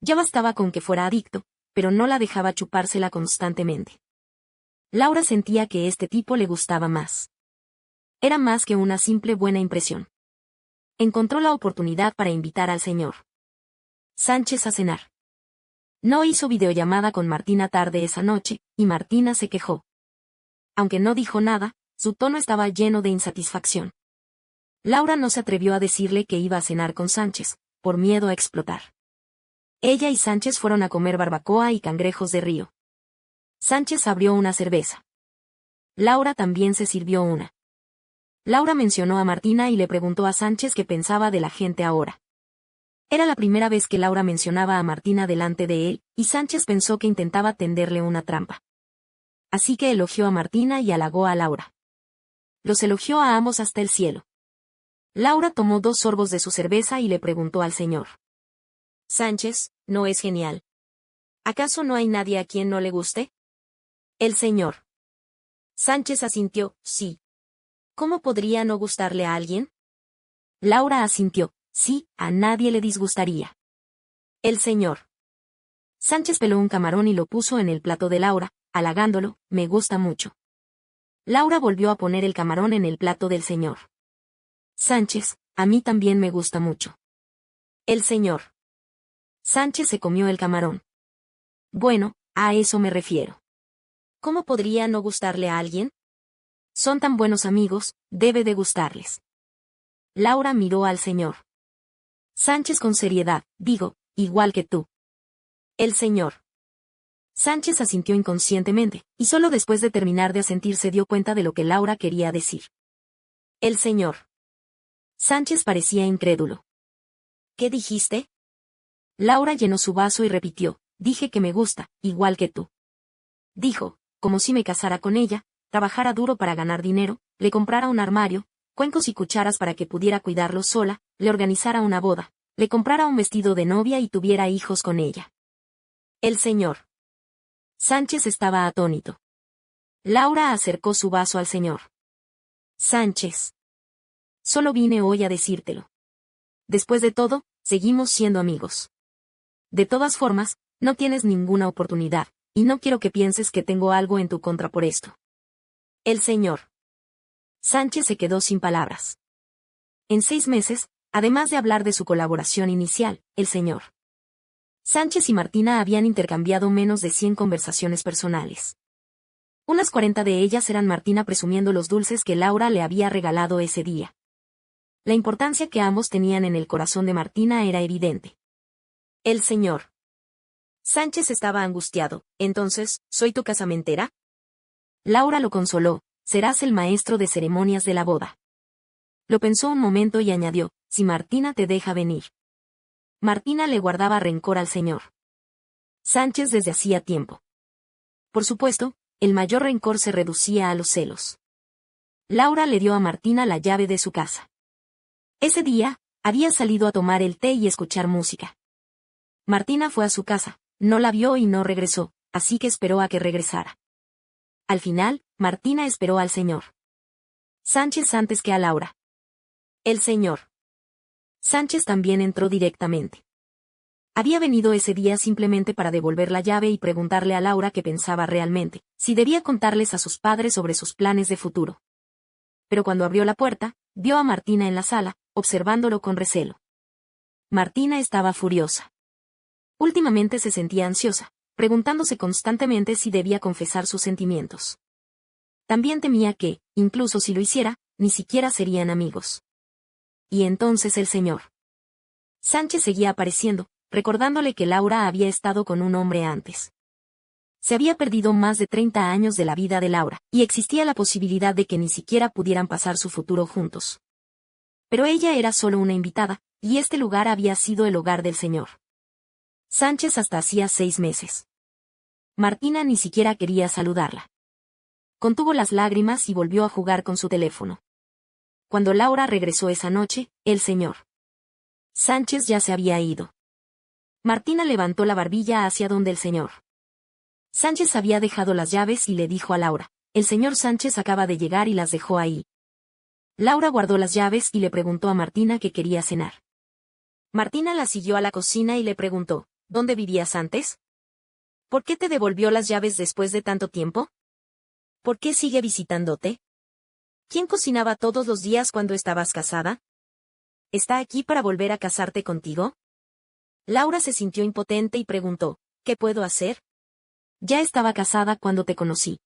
Ya bastaba con que fuera adicto, pero no la dejaba chupársela constantemente. Laura sentía que este tipo le gustaba más. Era más que una simple buena impresión. Encontró la oportunidad para invitar al señor Sánchez a cenar. No hizo videollamada con Martina tarde esa noche, y Martina se quejó. Aunque no dijo nada, su tono estaba lleno de insatisfacción. Laura no se atrevió a decirle que iba a cenar con Sánchez, por miedo a explotar. Ella y Sánchez fueron a comer barbacoa y cangrejos de río. Sánchez abrió una cerveza. Laura también se sirvió una. Laura mencionó a Martina y le preguntó a Sánchez qué pensaba de la gente ahora. Era la primera vez que Laura mencionaba a Martina delante de él, y Sánchez pensó que intentaba tenderle una trampa. Así que elogió a Martina y halagó a Laura. Los elogió a ambos hasta el cielo. Laura tomó 2 sorbos de su cerveza y le preguntó al señor Sánchez, ¿no es genial? ¿Acaso no hay nadie a quien no le guste? El señor Sánchez asintió, sí. ¿Cómo podría no gustarle a alguien? Laura asintió, sí, a nadie le disgustaría. El señor Sánchez peló un camarón y lo puso en el plato de Laura, halagándolo, me gusta mucho. Laura volvió a poner el camarón en el plato del señor Sánchez, a mí también me gusta mucho. El señor Sánchez se comió el camarón. Bueno, a eso me refiero. ¿Cómo podría no gustarle a alguien? Son tan buenos amigos, debe de gustarles. Laura miró al señor Sánchez con seriedad, digo, igual que tú. El señor Sánchez asintió inconscientemente, y solo después de terminar de asentir se dio cuenta de lo que Laura quería decir. El señor Sánchez parecía incrédulo. ¿Qué dijiste? Laura llenó su vaso y repitió, dije que me gusta, igual que tú. Dijo, como si me casara con ella, trabajara duro para ganar dinero, le comprara un armario, cuencos y cucharas para que pudiera cuidarlo sola, le organizara una boda, le comprara un vestido de novia y tuviera hijos con ella. El señor Sánchez estaba atónito. Laura acercó su vaso al señor Sánchez. Solo vine hoy a decírtelo. Después de todo, seguimos siendo amigos. De todas formas, no tienes ninguna oportunidad, y no quiero que pienses que tengo algo en tu contra por esto. El señor Sánchez se quedó sin palabras. En 6 meses, además de hablar de su colaboración inicial, el señor Sánchez y Martina habían intercambiado menos de 100 conversaciones personales. Unas 40 de ellas eran Martina presumiendo los dulces que Laura le había regalado ese día. La importancia que ambos tenían en el corazón de Martina era evidente. El señor Sánchez estaba angustiado. Entonces, ¿soy tu casamentera? Laura lo consoló, serás el maestro de ceremonias de la boda. Lo pensó un momento y añadió, si Martina te deja venir. Martina le guardaba rencor al señor Sánchez desde hacía tiempo. Por supuesto, el mayor rencor se reducía a los celos. Laura le dio a Martina la llave de su casa. Ese día, había salido a tomar el té y escuchar música. Martina fue a su casa, no la vio y no regresó, así que esperó a que regresara. Al final, Martina esperó al señor Sánchez antes que a Laura. El señor Sánchez también entró directamente. Había venido ese día simplemente para devolver la llave y preguntarle a Laura qué pensaba realmente, si debía contarles a sus padres sobre sus planes de futuro. Pero cuando abrió la puerta, vio a Martina en la sala, observándolo con recelo. Martina estaba furiosa. Últimamente se sentía ansiosa, preguntándose constantemente si debía confesar sus sentimientos. También temía que, incluso si lo hiciera, ni siquiera serían amigos. Y entonces el señor Sánchez seguía apareciendo, recordándole que Laura había estado con un hombre antes. Se había perdido más de 30 años de la vida de Laura, y existía la posibilidad de que ni siquiera pudieran pasar su futuro juntos. Pero ella era solo una invitada, y este lugar había sido el hogar del señor Sánchez hasta hacía 6 meses. Martina ni siquiera quería saludarla. Contuvo las lágrimas y volvió a jugar con su teléfono. Cuando Laura regresó esa noche, el señor Sánchez ya se había ido. Martina levantó la barbilla hacia donde el señor Sánchez había dejado las llaves y le dijo a Laura: el señor Sánchez acaba de llegar y las dejó ahí. Laura guardó las llaves y le preguntó a Martina qué quería cenar. Martina la siguió a la cocina y le preguntó: ¿dónde vivías antes? ¿Por qué te devolvió las llaves después de tanto tiempo? ¿Por qué sigue visitándote? ¿Quién cocinaba todos los días cuando estabas casada? ¿Está aquí para volver a casarte contigo? Laura se sintió impotente y preguntó: ¿qué puedo hacer? Ya estaba casada cuando te conocí.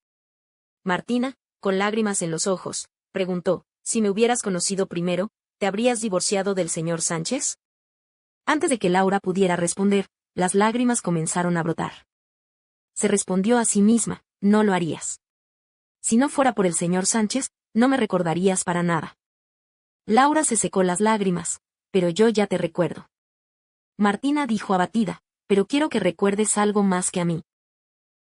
Martina, con lágrimas en los ojos, preguntó: si me hubieras conocido primero, ¿te habrías divorciado del señor Sánchez? Antes de que Laura pudiera responder, las lágrimas comenzaron a brotar. Se respondió a sí misma: no lo harías. Si no fuera por el señor Sánchez, no me recordarías para nada. Laura se secó las lágrimas: pero yo ya te recuerdo. Martina dijo abatida: pero quiero que recuerdes algo más que a mí.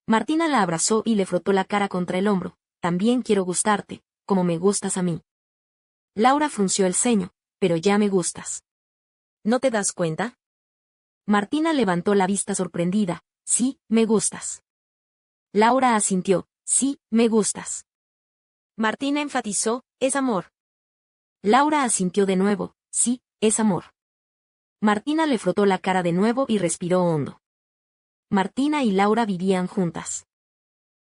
Martina la abrazó y le frotó la cara contra el hombro: también quiero gustarte, como me gustas a mí. Laura frunció el ceño: pero ya me gustas. ¿No te das cuenta? Martina levantó la vista sorprendida: sí, me gustas. Laura asintió: sí, me gustas. Martina enfatizó: es amor. Laura asintió de nuevo: sí, es amor. Martina le frotó la cara de nuevo y respiró hondo. Martina y Laura vivían juntas.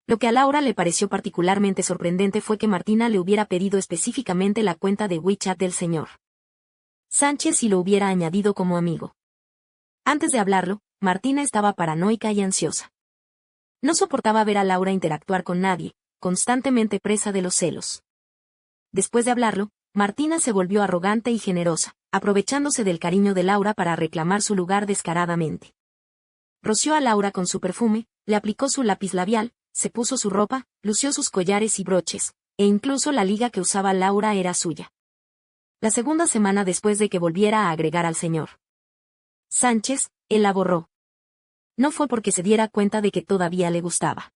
Lo que a Laura le pareció particularmente sorprendente fue que Martina le hubiera pedido específicamente la cuenta de WeChat del señor Sánchez y lo hubiera añadido como amigo. Antes de hablarlo, Martina estaba paranoica y ansiosa. No soportaba ver a Laura interactuar con nadie, constantemente presa de los celos. Después de hablarlo, Martina se volvió arrogante y generosa, aprovechándose del cariño de Laura para reclamar su lugar descaradamente. Roció a Laura con su perfume, le aplicó su lápiz labial, se puso su ropa, lució sus collares y broches, e incluso la liga que usaba Laura era suya. La segunda semana después de que volviera a agregar al señor Sánchez, él la borró. No fue porque se diera cuenta de que todavía le gustaba.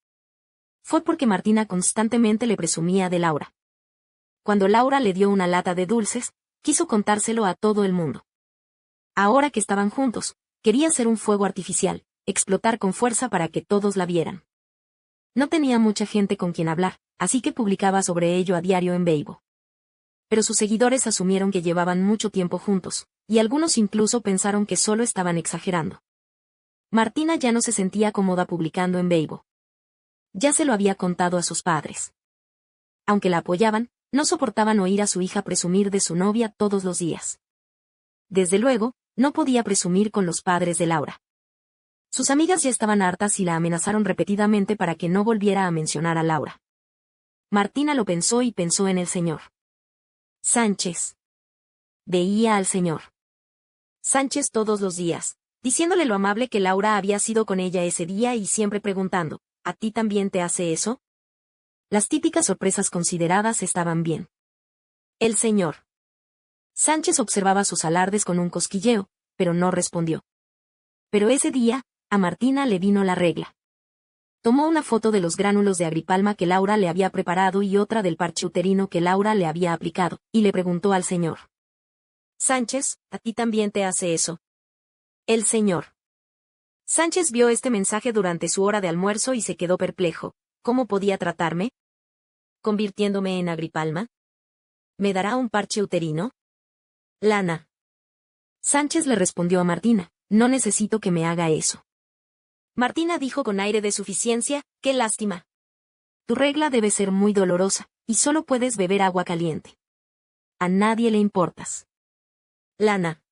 Fue porque Martina constantemente le presumía de Laura. Cuando Laura le dio una lata de dulces, quiso contárselo a todo el mundo. Ahora que estaban juntos, quería hacer un fuego artificial, explotar con fuerza para que todos la vieran. No tenía mucha gente con quien hablar, así que publicaba sobre ello a diario en Weibo. Pero sus seguidores asumieron que llevaban mucho tiempo juntos, y algunos incluso pensaron que solo estaban exagerando. Martina ya no se sentía cómoda publicando en Weibo. Ya se lo había contado a sus padres. Aunque la apoyaban, no soportaban oír a su hija presumir de su novia todos los días. Desde luego, no podía presumir con los padres de Laura. Sus amigas ya estaban hartas y la amenazaron repetidamente para que no volviera a mencionar a Laura. Martina lo pensó y pensó en el señor Sánchez. Veía al señor Sánchez todos los días, diciéndole lo amable que Laura había sido con ella ese día y siempre preguntando: ¿a ti también te hace eso? Las típicas sorpresas consideradas estaban bien. El señor Sánchez observaba sus alardes con un cosquilleo, pero no respondió. Pero ese día, a Martina le vino la regla. Tomó una foto de los gránulos de agripalma que Laura le había preparado y otra del parche uterino que Laura le había aplicado, y le preguntó al señor Sánchez: ¿a ti también te hace eso? El señor Sánchez vio este mensaje durante su hora de almuerzo y se quedó perplejo. ¿Cómo podía tratarme? ¿Convirtiéndome en agripalma? ¿Me dará un parche uterino? Lana. Sánchez le respondió a Martina: no necesito que me haga eso. Martina dijo con aire de suficiencia: qué lástima. Tu regla debe ser muy dolorosa, y solo puedes beber agua caliente. A nadie le importas. Lana.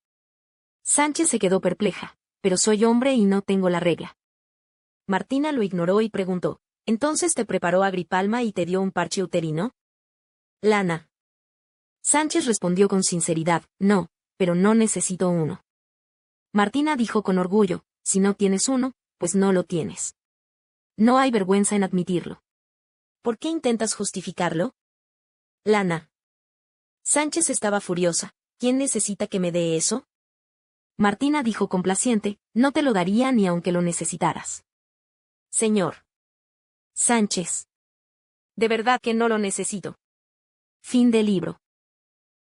Sánchez se quedó perpleja: pero soy hombre y no tengo la regla. Martina lo ignoró y preguntó: ¿entonces te preparó agripalma y te dio un parche uterino? Lana. Sánchez respondió con sinceridad: no, pero no necesito uno. Martina dijo con orgullo, si no tienes uno, pues no lo tienes. No hay vergüenza en admitirlo. ¿Por qué intentas justificarlo? Lana. Sánchez estaba furiosa. ¿Quién necesita que me dé eso? Martina dijo complaciente, no te lo daría ni aunque lo necesitaras. Señor Sánchez. De verdad que no lo necesito. Fin del libro.